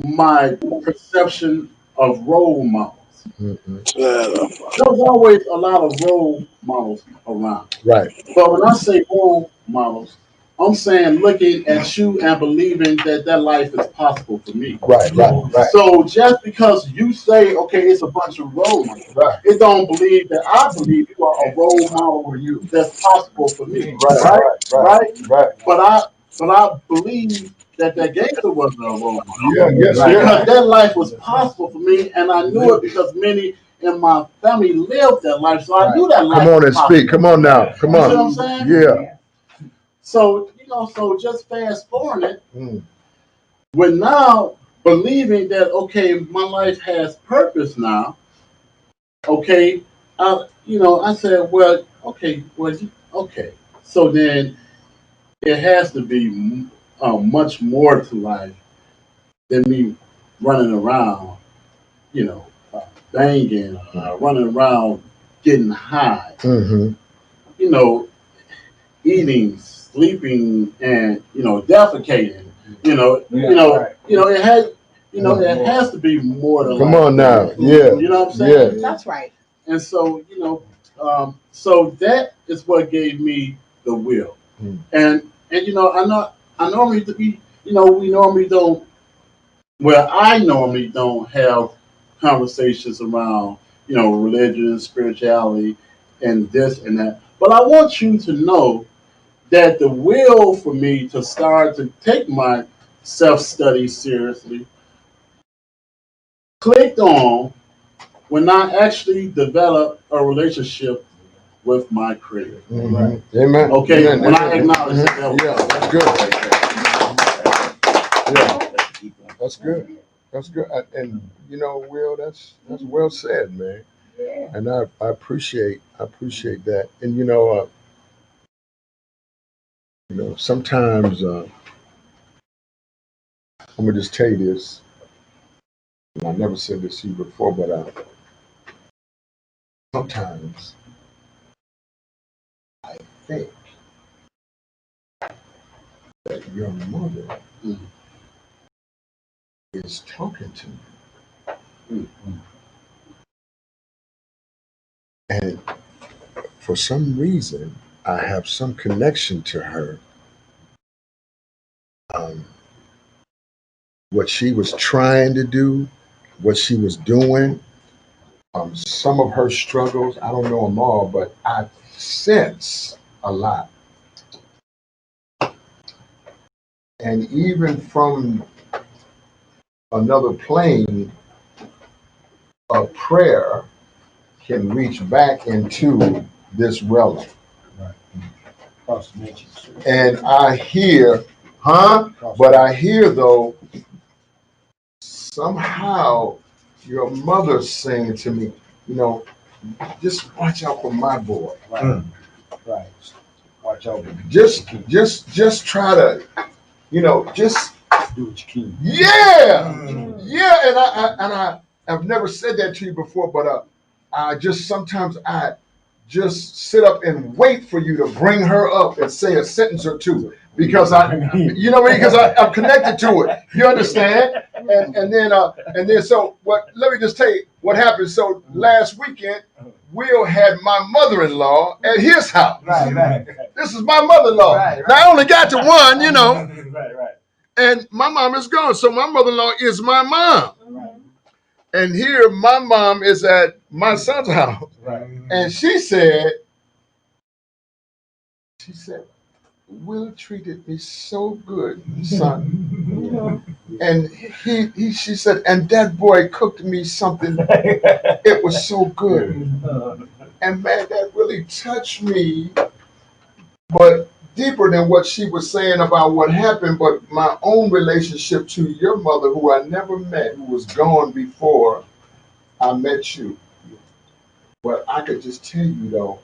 my perception of role models. Mm-hmm. There was always a lot of role models around. Right. But when I say role models, I'm saying looking at you and believing that that life is possible for me. Right. Right. So just because you say, okay, it's a bunch of role models, Right. it don't believe that I believe you are a role model that's possible for me. Right. Right? Right. Right? Right. But I believe that that gangster wasn't a role model. Yeah. Yes. Right? Yeah. Because that life was possible for me, and I knew it because many in my family lived that life, so I knew that life. Come on was and possible. speak. Come on now. Come You see what on. I'm saying? Yeah. So so just fast forward it. Mm. We're now believing that okay, my life has purpose now. Okay, I said, well, okay, okay. So then it has to be much more to life than me running around, you know, banging, running around getting high, Mm-hmm. you know, eating, sleeping, and defecating. It has, it has to be more to Come life. on now. Yeah. You know what I'm saying? Yeah. That's right. And so, so that is what gave me the will. Mm. And I normally we normally don't. Well, I normally don't have conversations around religion, spirituality, and this and that. But I want you to know that the will for me to start to take my self study seriously clicked on when I actually developed a relationship with my creator. Mm-hmm. Amen. Okay, Amen. when I acknowledge that. Yeah, that's good. Yeah, that's good. That's good. And Will, that's well said, man. Yeah. And I appreciate that. And sometimes I'm gonna just tell you this. And I never said this to you before, but sometimes I think that your mother is talking to me. And for some reason, I have some connection to her. Um, what she was trying to do, what she was doing, some of her struggles, I don't know them all, but I sense a lot. And even from another plane, a prayer can reach back into this realm. And I hear, but I hear though, somehow your mother's saying to me, just watch out for my boy. Right. Right. Watch out. Just try to, just Do what you can. yeah, yeah. And I've never said that to you before, but I just sometimes I just sit up and wait for you to bring her up and say a sentence or two because because I'm connected to it. You understand? And then so what? Let me just tell you what happened. So last weekend, Will had my mother-in-law at his house. Right. This is my mother-in-law. Right. Now I only got to one, Right. and my mom is gone. So my mother-in-law is my mom. Right. And here my mom is at my son's house. Right. And she said, Will treated me so good, son. And she said, and that boy cooked me something. It was so good. And man, that really touched me. But deeper than what she was saying about what happened, but my own relationship to your mother, who I never met, who was gone before I met you. But I could just tell you though,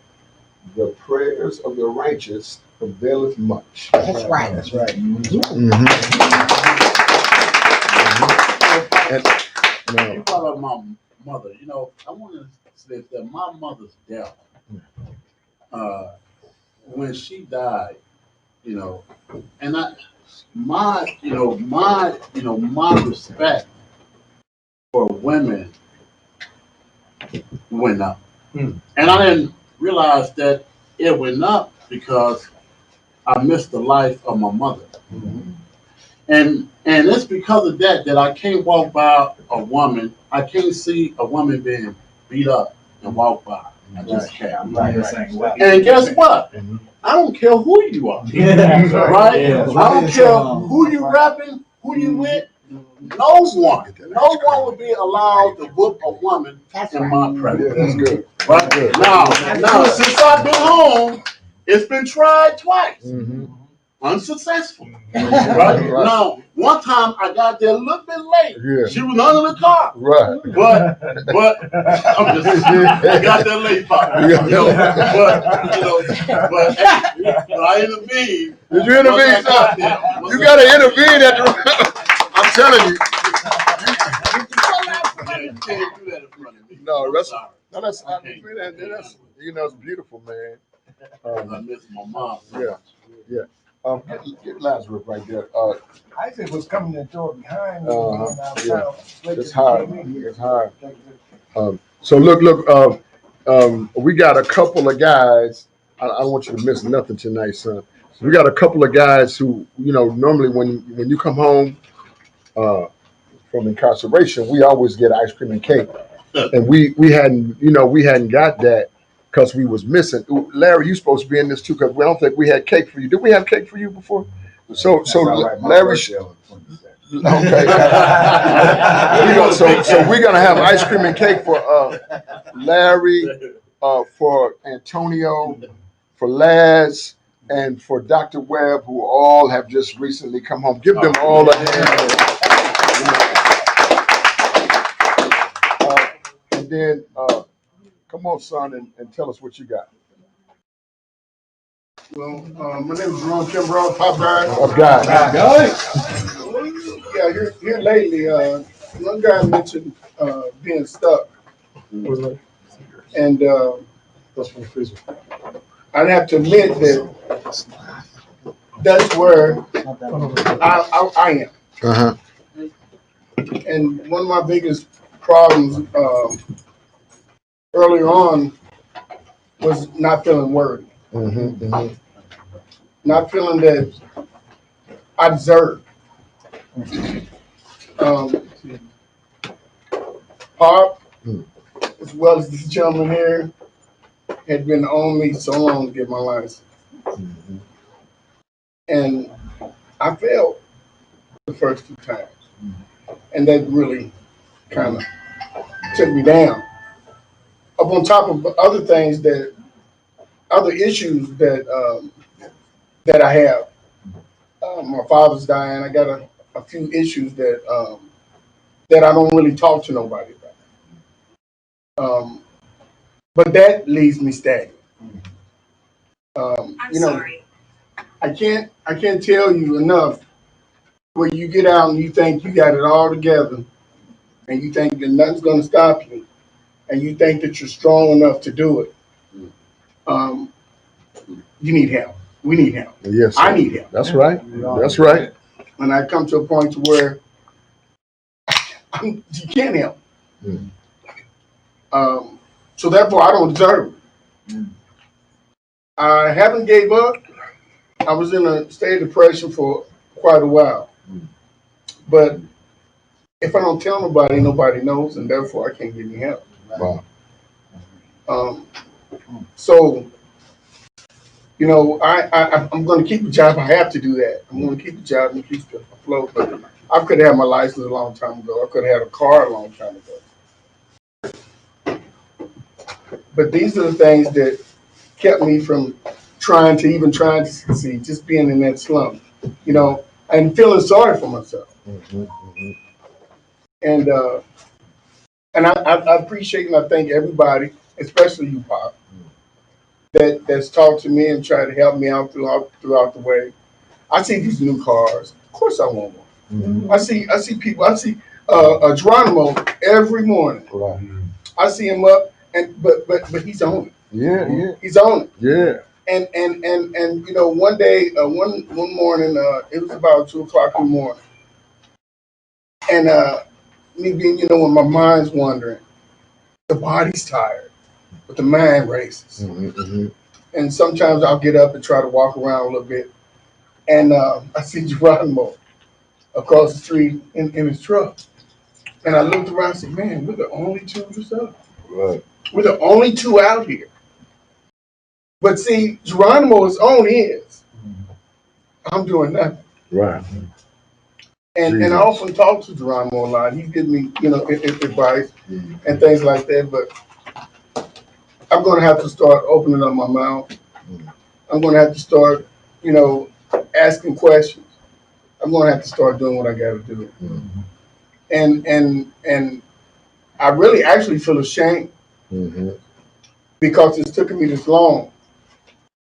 the prayers of the righteous availeth much. That's right. That's right. Mm-hmm. You brought up my mother. You know, I want to say that my mother's death, when she died, you know, and my respect for women went up. And I didn't realize that it went up because I missed the life of my mother. And it's because of that that I can't walk by a woman. I can't see a woman being beat up and walk by. I just can't. And guess what? I don't care who you are. Right? I don't care who you rapping, who you with. No one would be allowed to whoop a woman in my presence. Yeah, that's good. Right? Good. Now, since I've been home, it's been tried twice. Unsuccessful. Right? Now, one time I got there a little bit late. Yeah. She was under the car. Right. But I'm just I got there late, Pop. You know, but I intervened. Did you intervene, son? You got to intervene at the. I'm telling you. You can't do that in front of me. No, that's you know, it's beautiful, man. I miss my mom. Yeah. Get Lazarus right there. Isaac was coming to the door behind me. Yeah. It's hard. It's hard. So look. We got a couple of guys. I don't want you to miss nothing tonight, son. We got a couple of guys who, you know, normally when you come home from incarceration, we always get ice cream and cake, and we hadn't got that because we was missing. Larry, you supposed to be in this too because we don't think we had cake for you. Did we have cake for you before? So Right, Larry. Okay. So we're gonna have ice cream and cake for Larry, for Antonio, for Laz, and for Dr. Webb, who all have just recently come home. Give them all a hand. And then come on, son, and tell us what you got. Well, my name is Ron Kimbrough, Pop Guy. Pop Guy. Yeah, here lately, one guy mentioned being stuck. And That's from the freezer. I'd have to admit that's where I am. And one of my biggest problems early on was not feeling worthy. Not feeling that I deserve. Pop, as well as this gentleman here, had been on me so long to get my license. And I failed the first two times. And that really kind of took me down. Up on top of other things other issues that I have. My father's dying. I got a few issues that I don't really talk to nobody about. But that leaves me stagnant. I'm sorry. I can't tell you enough where you get out and you think you got it all together and you think that nothing's going to stop you and you think that you're strong enough to do it. You need help. We need help. Yes, sir. I need help. That's right. That's right. And I come to a point to where you can't help. So therefore, I don't deserve it. I haven't gave up. I was in a state of depression for quite a while. But if I don't tell nobody, nobody knows, and therefore I can't get any help. Wow. So, you know, I'm going to keep a job. I have to do that. I'm going to keep a job and keep it afloat. But I could have had my license a long time ago. I could have had a car a long time ago. But these are the things that kept me from trying to succeed, just being in that slump, you know, and feeling sorry for myself. And I appreciate and I thank everybody, especially you, Pop, that's talked to me and tried to help me out throughout the way. I see these new cars. Of course I want one. I see people. I Geronimo every morning. Right. I see him up, and but he's on it. Yeah, yeah. He's on it. Yeah. And you know, one day, one morning, it was about 2 o'clock in the morning, and me being, you know, when my mind's wandering, the body's tired, but the mind races. Mm-hmm. And sometimes I'll get up and try to walk around a little bit, and I see Geronimo across the street in his truck, and I looked around and said, "Man, we're the only two just up. Right. We're the only two out here." But see, Geronimo's on his. I'm doing nothing. Right. And I often talk to Geronimo a lot. He gives me, you know, advice and things like that. But I'm going to have to start opening up my mouth. I'm going to have to start, you know, asking questions. I'm going to have to start doing what I got to do. And I really actually feel ashamed because it's taken me this long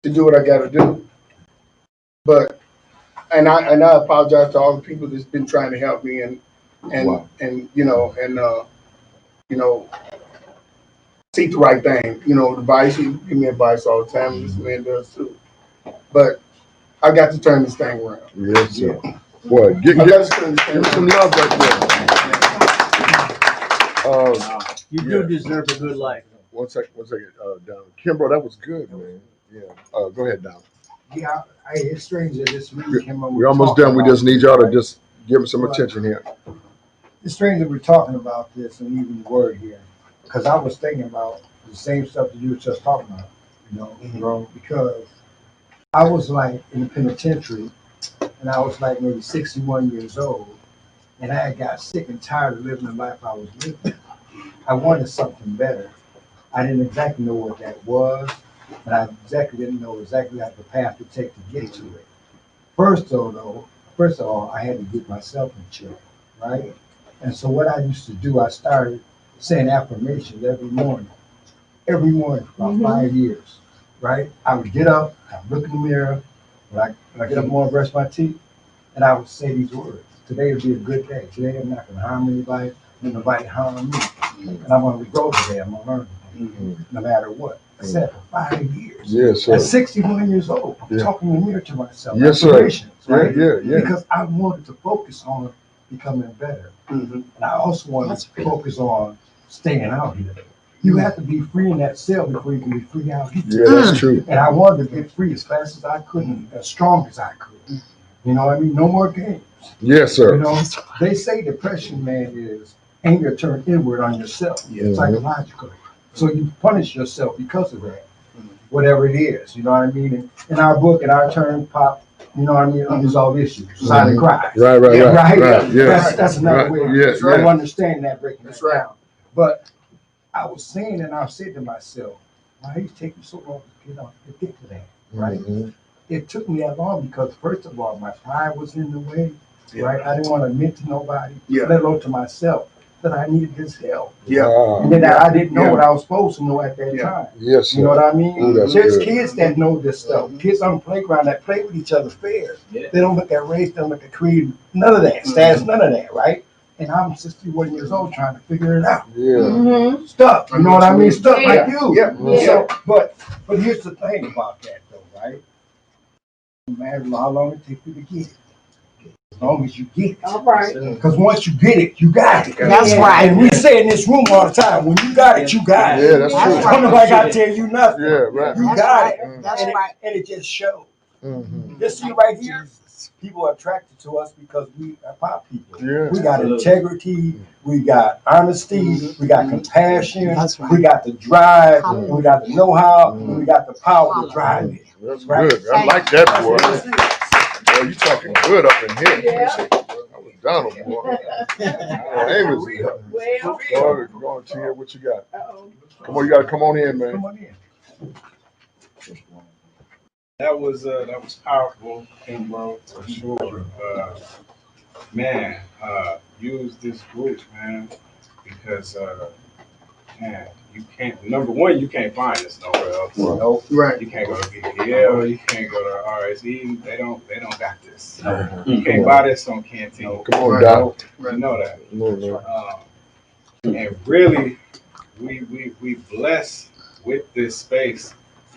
to do what I got to do. But and I apologize to all the people that's been trying to help me and you know, seek the right thing. You know, advice. You give me advice all the time. This man does too. But I got to turn this thing around. Yes, sir. Boy, give him some love right there. You do deserve a good life. One second, Don. Kimbro, that was good, man. Yeah. Go ahead, Don. Yeah, it's strange that this week came up. We're almost done. We just need y'all to just give him some attention here. It's strange that we're talking about this and even the word here, because I was thinking about the same stuff that you were just talking about, you know, because I was like in the penitentiary, and I was like maybe 61 years old, and I had got sick and tired of living the life I was living. I wanted something better. I didn't exactly know what that was, and I exactly didn't know exactly like the path to take to get to it. First of all, I had to get myself in check, right? And so what I used to do, I started saying affirmations every morning for about 5 years, right? I would get up, I would look in the mirror, when I get up in the morning, brush my teeth, and I would say these words. Today will be a good day. Today I'm not going to harm anybody, and nobody harm me. And I'm going to grow today. I'm going to learn today, no matter what. I said it for 5 years. Yes, sir. At 61 years old, I'm talking in the mirror to myself. Yes, sir. Affirmations, right? Yeah. Because I wanted to focus on becoming better. And I also wanted to focus on staying out here. You have to be free in that cell before you can be free out here. Yeah, that's true. And I wanted to get free as fast as I could and as strong as I could. You know what I mean? No more games. Yes, sir. You know, they say depression, man, is anger turned inward on yourself, psychologically. So you punish yourself because of that, whatever it is. You know what I mean? And in our book, in our term, Pop, you know what I mean, unresolved issues, silent cries. Right. Yes. That's another way of understanding that, breaking That's it down. But I was saying, and I said to myself, why is it taking so long to get to that, right? It took me that long because, first of all, my pride was in the way, right? I didn't want to admit to nobody, let alone to myself, that I needed this help. And then I didn't know what I was supposed to know at that time. Yes, you know what I mean? That's There's good. kids that know this stuff. Kids on the playground that play with each other fair. They don't look at race, they don't look at creed, none of that, status, none of that, right? And I'm 61 years old trying to figure it out. Stuck, you know what I mean? Stuck like you. So, but here's the thing about that though, right? No matter how long it takes you to get it. As long as you get it. All right. Because once you get it, you got it. That's right. And we say in this room all the time, when you got it, you got it. Yeah, that's true. Don't nobody got to tell you nothing. Yeah, right. You got it. That's right. And it just shows. Just see right here, people are attracted to us because we are pop people. Yeah. We got integrity, we got honesty, we got compassion, we got the drive, we got the know-how, and we got the power to drive it. That's good. I like that, boy. Boy, you talking good up in here. I was Donald, boy. Amos is up. Go on, Tia, what you got? Come on, you got to come on in, man. Come on in. That was powerful, King Bro, for sure. Man, use this group, man, because man, you can't. Number one, you can't find this nowhere else. Nope. Right. You can't go to BPL. You can't go to RSE. They don't got this. You can't buy this on Canteen. Come on, Doc. You know that. Come on, man. And really, we bless with this space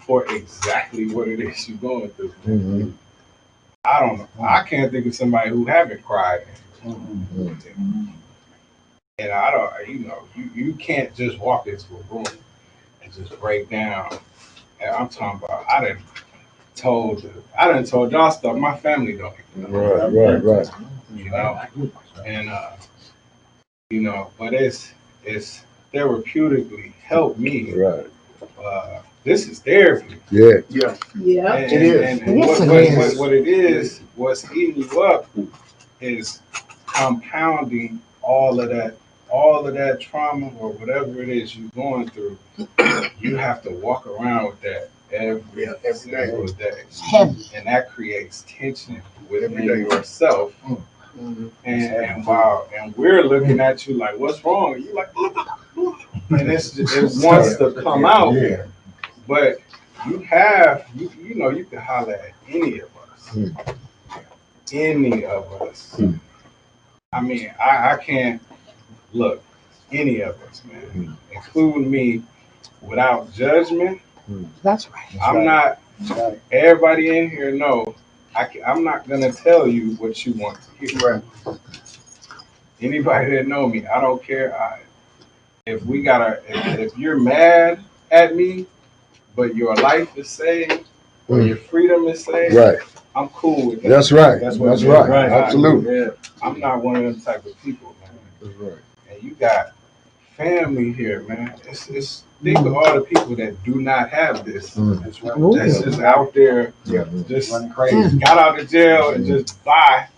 for exactly what it is you're going through. Mm-hmm. I don't know. I can't think of somebody who haven't cried. And I don't, you can't just walk into a room and just break down. And I'm talking about, I done told y'all stuff my family don't even know. Right. You know, and but it's therapeutically helped me. Right. This is therapy. Yeah. Yeah. And, It is. and what it is, what's eating you up is compounding all of that trauma or whatever it is you're going through. You have to walk around with that every single day. It's heavy. And that creates tension within yourself. And we're looking at you like, what's wrong? You like, and it wants to come out. Yeah. But you can holler at any of us. Any of us. I mean, I can't look, any of us, man, including me, without judgment. That's right. I'm not, everybody in here know, I'm not going to tell you what you want to hear. Right. Anybody that know me, I don't care. If you're mad at me, but your life is saved, or your freedom is saved, Right. I'm cool with that. That's right. That's right. Absolutely. I'm not one of them type of people, man. That's right. And you got family here, man. It's think of all the people that do not have this. That's just out there, just running crazy. Got out of jail and just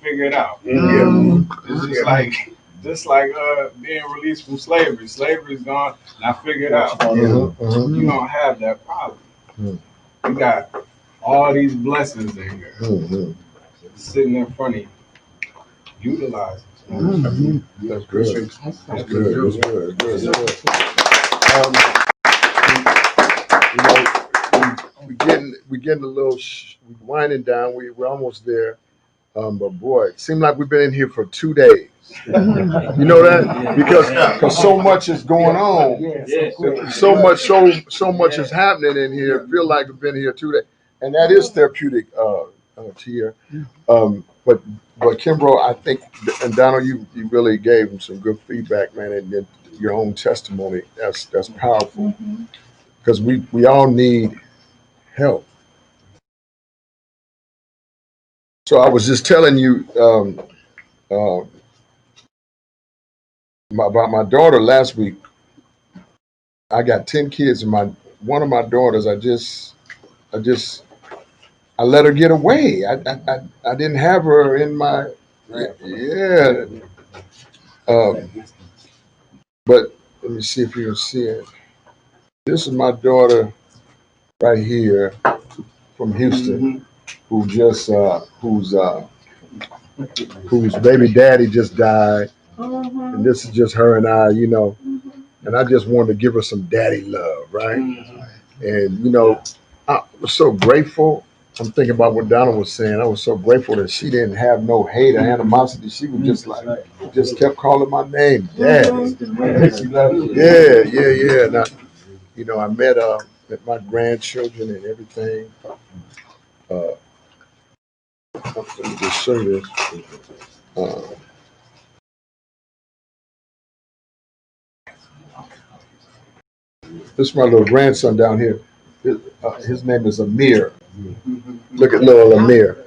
figure it out. It's just like being released from slavery. Slavery's gone. Now figure it out. You don't have that problem. You got all these blessings in here sitting in front of you. Utilize it. That's good. That's good. We're getting a little, we're winding down. We're almost there. But boy, it seemed like we've been in here for 2 days. You know that? Because so much is going on. So much is happening in here. I feel like we've been here 2 days. And that is therapeutic, Tia. But Kimbrough, I think, and Donald, you really gave him some good feedback, man, and your own testimony. That's powerful. Because we all need help. So I was just telling you about my daughter last week. I got 10 kids, and one of my daughters, I let her get away. I didn't have her in my but let me see if you can see it. This is my daughter right here from Houston, who just whose baby daddy just died, and this is just her and I, and I just wanted to give her some daddy love, right? And I was so grateful. I'm thinking about what Donna was saying. I was so grateful that she didn't have no hate or animosity. She was just kept calling my name, Daddy. Yeah. Now, I met my grandchildren and everything. Let me just show you this. This is my little grandson down here. His name is Amir. Look at little Amir.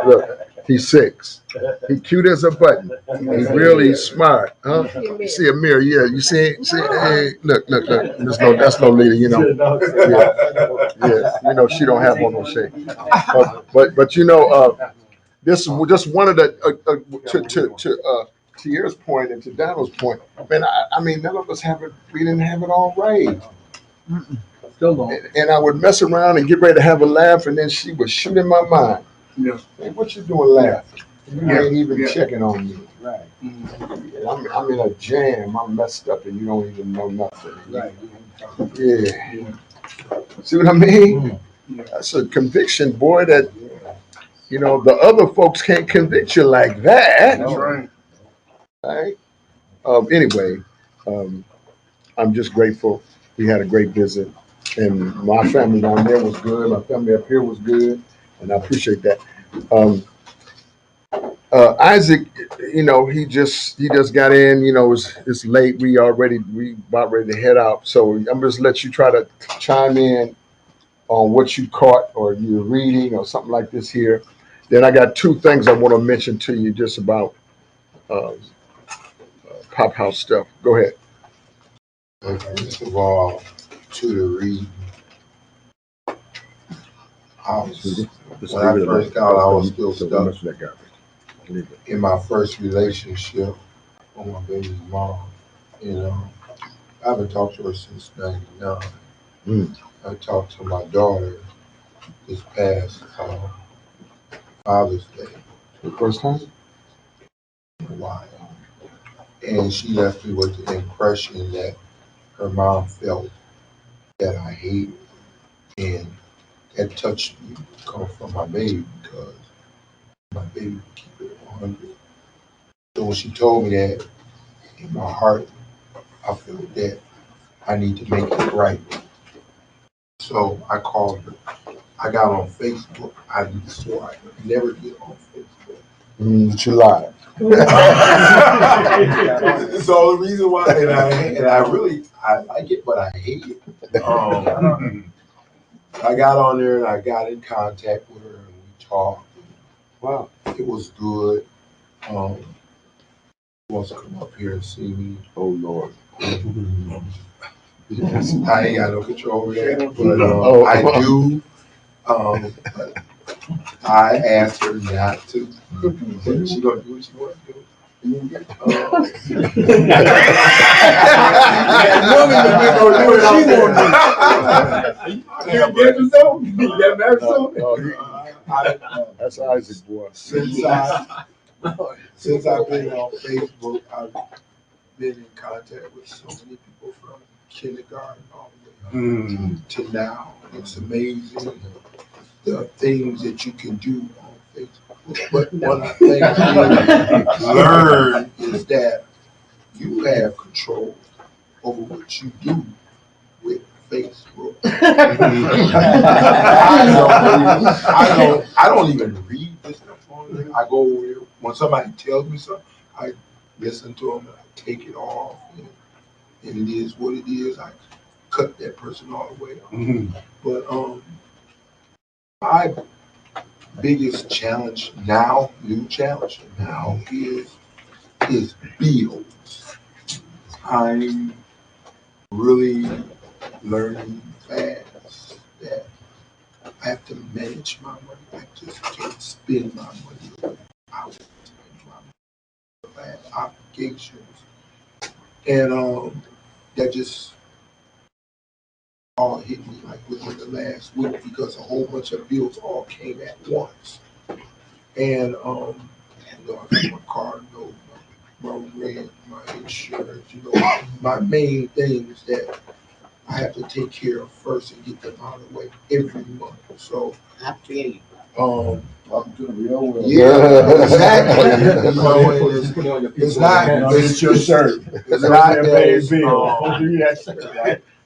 Look, he's 6. He's cute as a button. He's really smart, huh? You see Amir? Yeah. You see? Hey, look. That's no leader, Yeah. She don't have on no shade. But this is just one of the to Tierra's point and to Donald's point. Man, I mean, none of us we didn't have it all right. Still don't. And I would mess around and get ready to have a laugh, and then she would shoot in my mind. Yeah. Hey, what you doing laughing? You ain't even checking on me. Right. And I'm in a jam. I'm messed up, and you don't even know nothing. Right. Yeah. See what I mean? That's a conviction, boy. That the other folks can't convict you like that. That's right. Right? Anyway, um, I'm just grateful. We had a great visit, and my family down there was good. My family up here was good, and I appreciate that. Isaac, he just got in. It's late. We about ready to head out. So I'm just let you try to chime in on what you caught or you're reading or something like this here. Then I got two things I want to mention to you just about uh, Pop House stuff. Go ahead. First of all, to the read, when I first got out, I was still stuck in my first relationship with my baby's mom. I haven't talked to her since '99. I talked to my daughter this past Father's Day. The first time? In a while. And she left me with the impression that her mom felt that I hated. And that touched me coming from my baby because my baby would keep it 100. So when she told me that, in my heart, I felt that I need to make it right. So I called her. I got on Facebook. I swore I would never get on Facebook. But you lied. So the reason why, and I really like it, but I hate it. I got on there and I got in contact with her and we talked. Wow, it was good. She wants to come up here and see me. Oh Lord. Yes, I ain't got no control over that, but I do. But I asked her not to. She gonna do what she wants to do. That's Isaac, boy. Since I've been on Facebook, I've been in contact with so many people from kindergarten all the way up to now. It's amazing the things that you can do on Facebook. But one of the things I learned is that you have control over what you do with Facebook. I don't even read this stuff on there. I go over there when somebody tells me something, I listen to them and I take it off, and it is what it is. I cut that person all the way off. But my biggest challenge now, new challenge now, is bills. I'm really learning fast that I have to manage my money. I just can't spend my money. I want to spend my money. I have obligations, and that just all hit me like within the last week because a whole bunch of bills all came at once. And I got my car note, my rent, my insurance, my main things that I have to take care of first and get them out of the way every month. So I feel you. Welcome to the real world. Yeah, exactly. It's not. It's your shirt. It's not that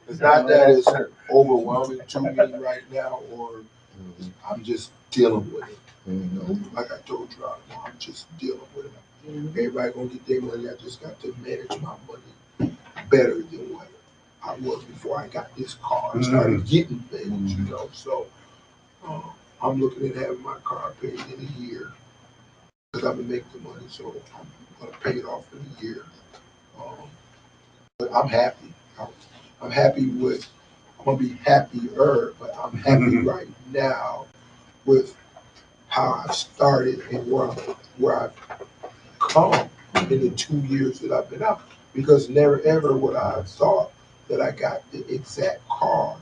it's not that it's overwhelming to me right now, or I'm just dealing with it. Like I told you, I'm just dealing with it. Everybody gonna get their money. I just got to manage my money better than what I was before I got this car and started getting things, So I'm looking at having my car paid in a year because I'm gonna make the money, so I'm gonna pay it off in a year. But I'm happy. I'm happy with. I'm gonna be happier, but I'm happy right now with how I've started and where I've come in the 2 years that I've been out. Because never ever would I have thought that I got the exact car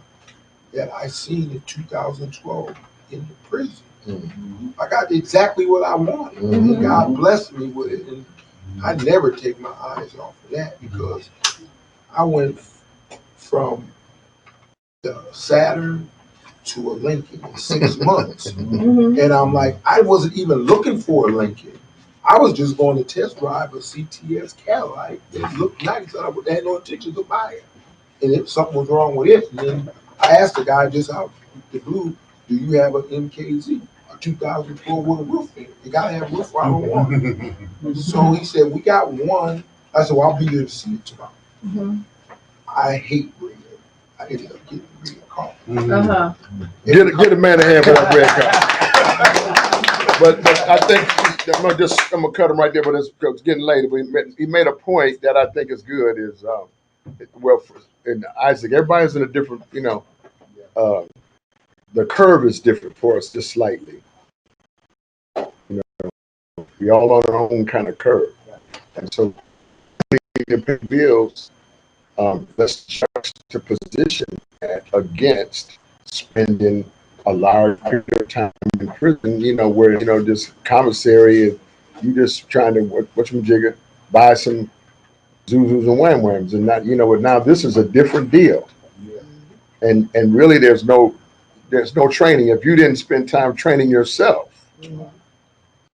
that I seen in 2012 in the prison. I got exactly what I wanted. God blessed me with it, and I never take my eyes off of that because I went from the Saturn to a Lincoln in 6 months. And I'm like, I wasn't even looking for a Lincoln. I was just going to test drive a CTS Cadillac. It looked nice. I had no intention to buy it. And if something was wrong with it, then I asked the guy just out the blue, do you have an MKZ, a 2004 with a roof in it? You gotta have a roof or I don't want it. So he said, we got one. I said, well, I'll be there to see it tomorrow. I hate red. I ended up getting a red car. Get a man a hand for that red car. but I think I'm gonna cut him right there. But it's getting late. But he made a point that I think is good. Is in Isaac, everybody's in a different. The curve is different for us just slightly. We all on our own kind of curve, and so to pay bills. Let's juxtaposition that against spending a large period of time in prison, where, just commissary, you just trying to, whatchamajigger, buy some Zuzus and Wham Whams and not, now this is a different deal. And really there's no training. If you didn't spend time training yourself,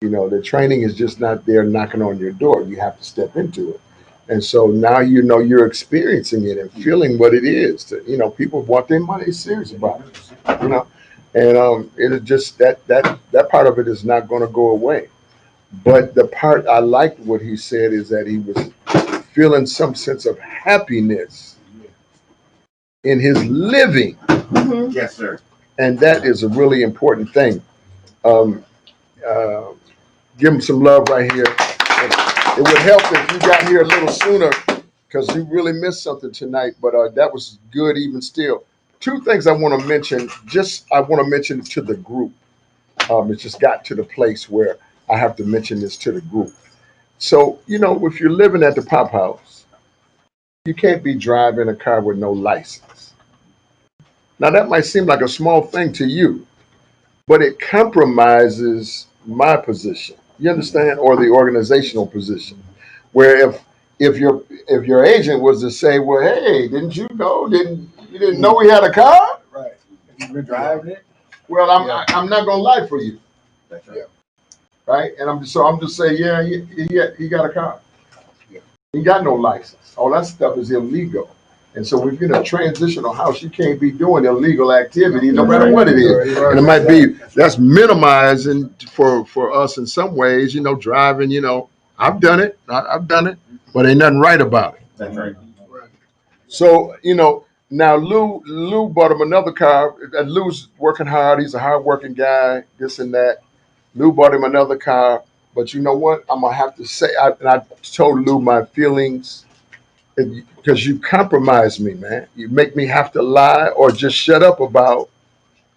the training is just not there knocking on your door. You have to step into it. And so now you're experiencing it and feeling what it is. People want their money serious about it. And it is just that part of it is not going to go away. But the part I liked what he said is that he was feeling some sense of happiness in his living. Yes, sir. And that is a really important thing. Give him some love right here. It would help if you got here a little sooner because you really missed something tonight, but that was good even still. Two things I want to mention, to the group. It just got to the place where I have to mention this to the group. So, if you're living at the Pop House, you can't be driving a car with no license. Now, that might seem like a small thing to you, but it compromises my position. You understand? Or the organizational position. Where if your agent was to say, well, hey, didn't you know? You didn't know we had a car? Right. You've been driving it. Well, I'm not gonna lie for you. That's right. Right? And I'm just saying, yeah, he got a car. Yeah. He got no license. All that stuff is illegal. And so if you're in a transitional house, you can't be doing illegal activity no matter what it is. And it might be that's minimizing for us in some ways, driving, I've done it. I've done it, but ain't nothing right about it. That's right. So, now Lou bought him another car. And Lou's working hard. He's a hard-working guy, this and that. Lou bought him another car. But you know what? I'm going to have to say, I told Lou my feelings because you compromise me, man. You make me have to lie or just shut up about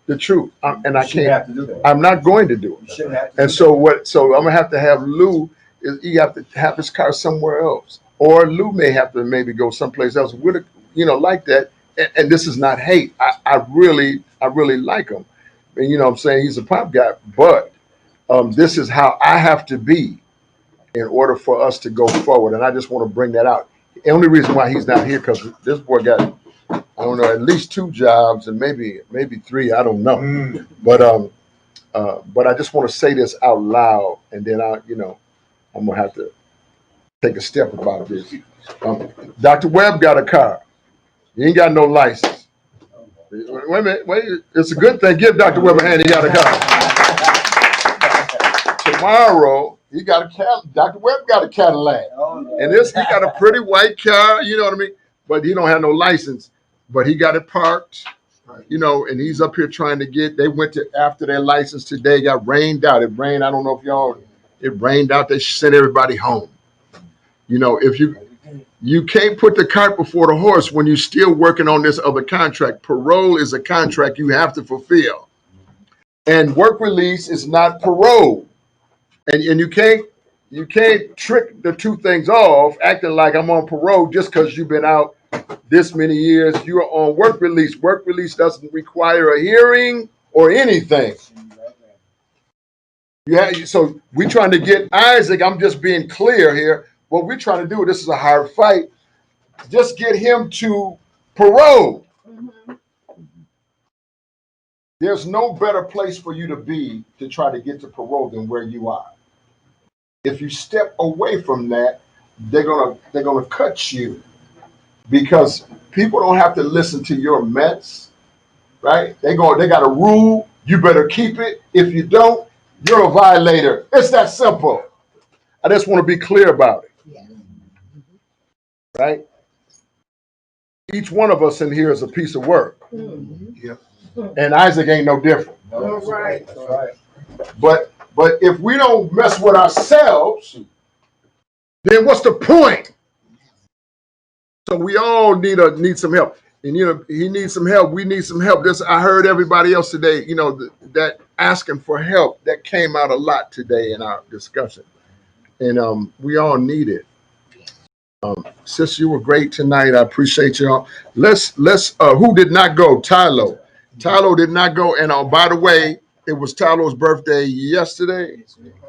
the truth. And I can't. Have to do that. I'm not going to do it. And so I'm going to have Lou, he have to have his car somewhere else. Or Lou may have to maybe go someplace else with it, like that. And this is not hate. I really like him. And what I'm saying, he's a pop guy. But this is how I have to be in order for us to go forward. And I just want to bring that out. The only reason why he's not here because this boy got, I don't know, at least 2 jobs and maybe 3. I don't know. But I just want to say this out loud, and then I'm gonna have to take a step about this. Dr. Webb got a car. He ain't got no license. Wait a minute. It's a good thing. Give Dr. Webb a hand. He got a car. Tomorrow. He got a Cadillac. Dr. Webb got a Cadillac. And he got a pretty white car, you know what I mean? But he don't have no license. But he got it parked, and he's up here trying to they went to after their license today, got rained out. It rained, I don't know if it rained out. They sent everybody home. If you can't put the cart before the horse when you're still working on this other contract. Parole is a contract you have to fulfill. And work release is not parole. And you can't trick the two things off, acting like I'm on parole just because you've been out this many years. You are on work release. Work release doesn't require a hearing or anything. Yeah, so we're trying to get Isaac. I'm just being clear here. What we're trying to do, this is a hard fight. Just get him to parole. There's no better place for you to be to try to get to parole than where you are. If you step away from that, they're gonna cut you, because people don't have to listen to your mess, right? They got a rule. You better keep it. If you don't, you're a violator. It's that simple. I just want to be clear about it, right? Each one of us in here is a piece of work. Yep. And Isaac ain't no different. All right. That's right. But if we don't mess with ourselves, then what's the point? So we all need some help. And he needs some help. We need some help. I heard everybody else today, that asking for help, that came out a lot today in our discussion. And we all need it. Sis, you were great tonight. I appreciate y'all. Let's who did not go? Tylo. Tylo did not go. And by the way, it was Tylo's birthday yesterday.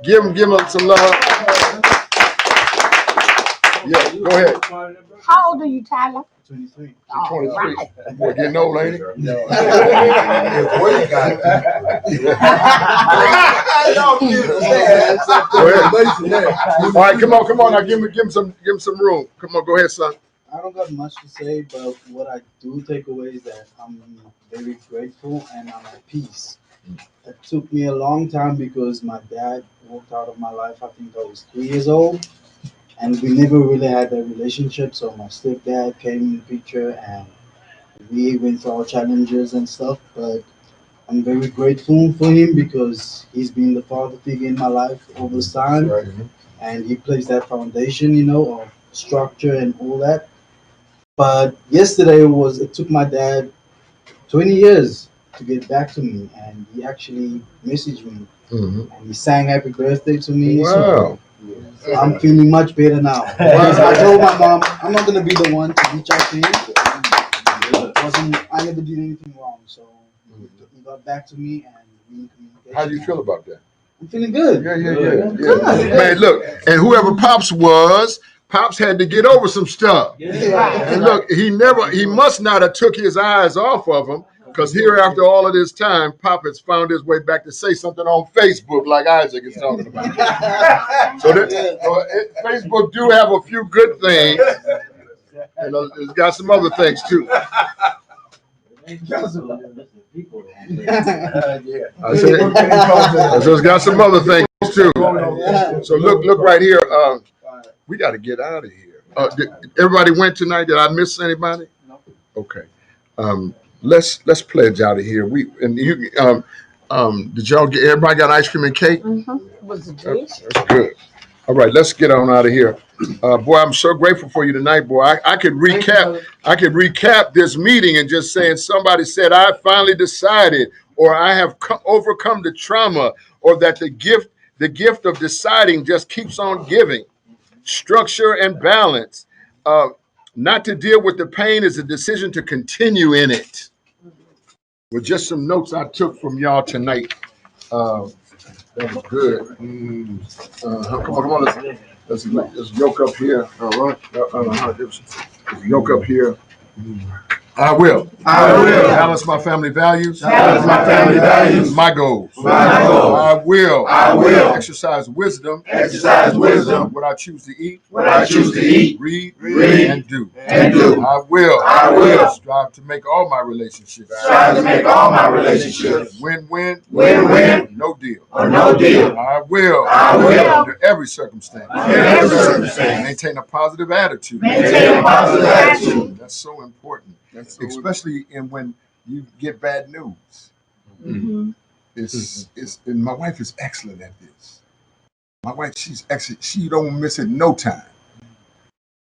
Give him some love. Yeah, go ahead. How old are you, Tyler? 23. 23. Boy, getting old, ain't it? No. Boy, you got All right, come on. Now give him some room. Come on, go ahead, son. I don't got much to say, but what I do take away is that I'm very grateful and I'm at peace. It took me a long time because my dad walked out of my life. I think I was 3 years old, and we never really had that relationship. So my stepdad came in the picture, and we went through our challenges and stuff. But I'm very grateful for him because he's been the father figure in my life over the time, Right. and he placed that foundation, of structure and all that. But yesterday it took my dad 20 years to get back to me, and he actually messaged me and he sang happy birthday to me. Wow. So I'm feeling much better now. Because I told my mom I'm not gonna be the one to reach out to him. I never did anything wrong. So he got back to me and we in communication. How do you feel about that? I'm feeling good. Yeah. Good. Man, look, and whoever Pops had to get over some stuff. And look, he must not have took his eyes off of him, because here after all of this time, Pop has found his way back to say something on Facebook like Isaac is talking about. So Facebook do have a few good things, and it's got some other things too. I said it's got some other things too. So look right here. We got to get out of here. Everybody went tonight. Did I miss anybody? No. Okay. Let's pledge out of here. Did y'all get? Everybody got ice cream and cake? Mm-hmm. Was it delicious? That's good. All right, let's get on out of here. Boy, I'm so grateful for you tonight, boy. I could recap this meeting and just saying somebody said, I finally decided, or I have overcome the trauma, or that the gift of deciding just keeps on giving. Structure and balance. Not to deal with the pain is a decision to continue in it. With just some notes I took from y'all tonight. That was good. Come on, let's yoke up here. All right. Let's yoke up here. I will balance my family values. My goals. I will exercise wisdom. What I choose to eat. Read. And do. I will strive to make all my relationships. Win-win. No deal. I will under every circumstance. Maintain a positive attitude. That's so important. Especially when you get bad news. Mm-hmm. And my wife is excellent at this. My wife, she's excellent. She don't miss it no time.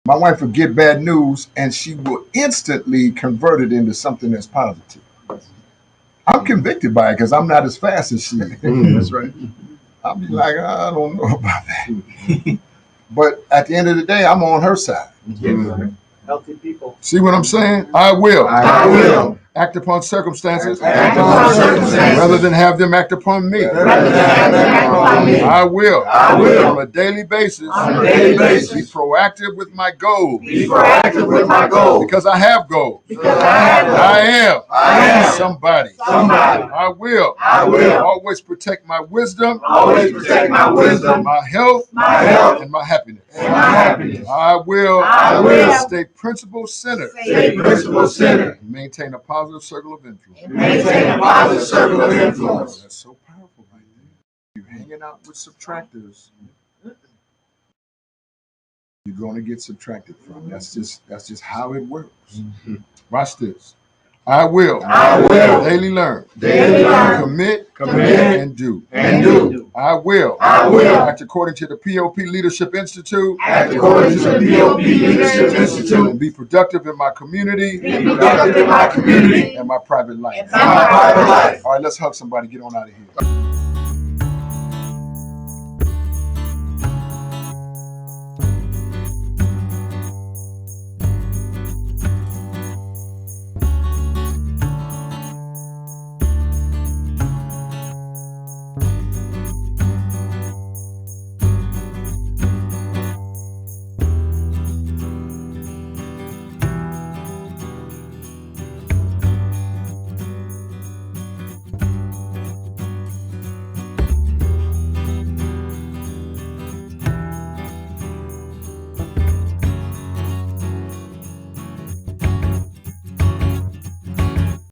My wife will get bad news and she will instantly convert it into something that's positive. I'm convicted by it because I'm not as fast as she is. That's right. I'll be like, I don't know about that. But at the end of the day, I'm on her side. Healthy people. See what I'm saying? I will act upon circumstances circumstances rather than have them act upon me. I will on a daily basis be proactive with my goals because I have goals. I am somebody. I will always protect my wisdom, my health, and my happiness. I will stay principle centered and maintain a positive circle of influence. That's so powerful right there. You're hanging out with subtractors, you're going to get subtracted from. That's just how it works. Watch this. I will daily learn, commit, and do. I will act according to the POP Leadership Institute, and be productive in my community, and my private life. All right, let's hug somebody. Get on out of here.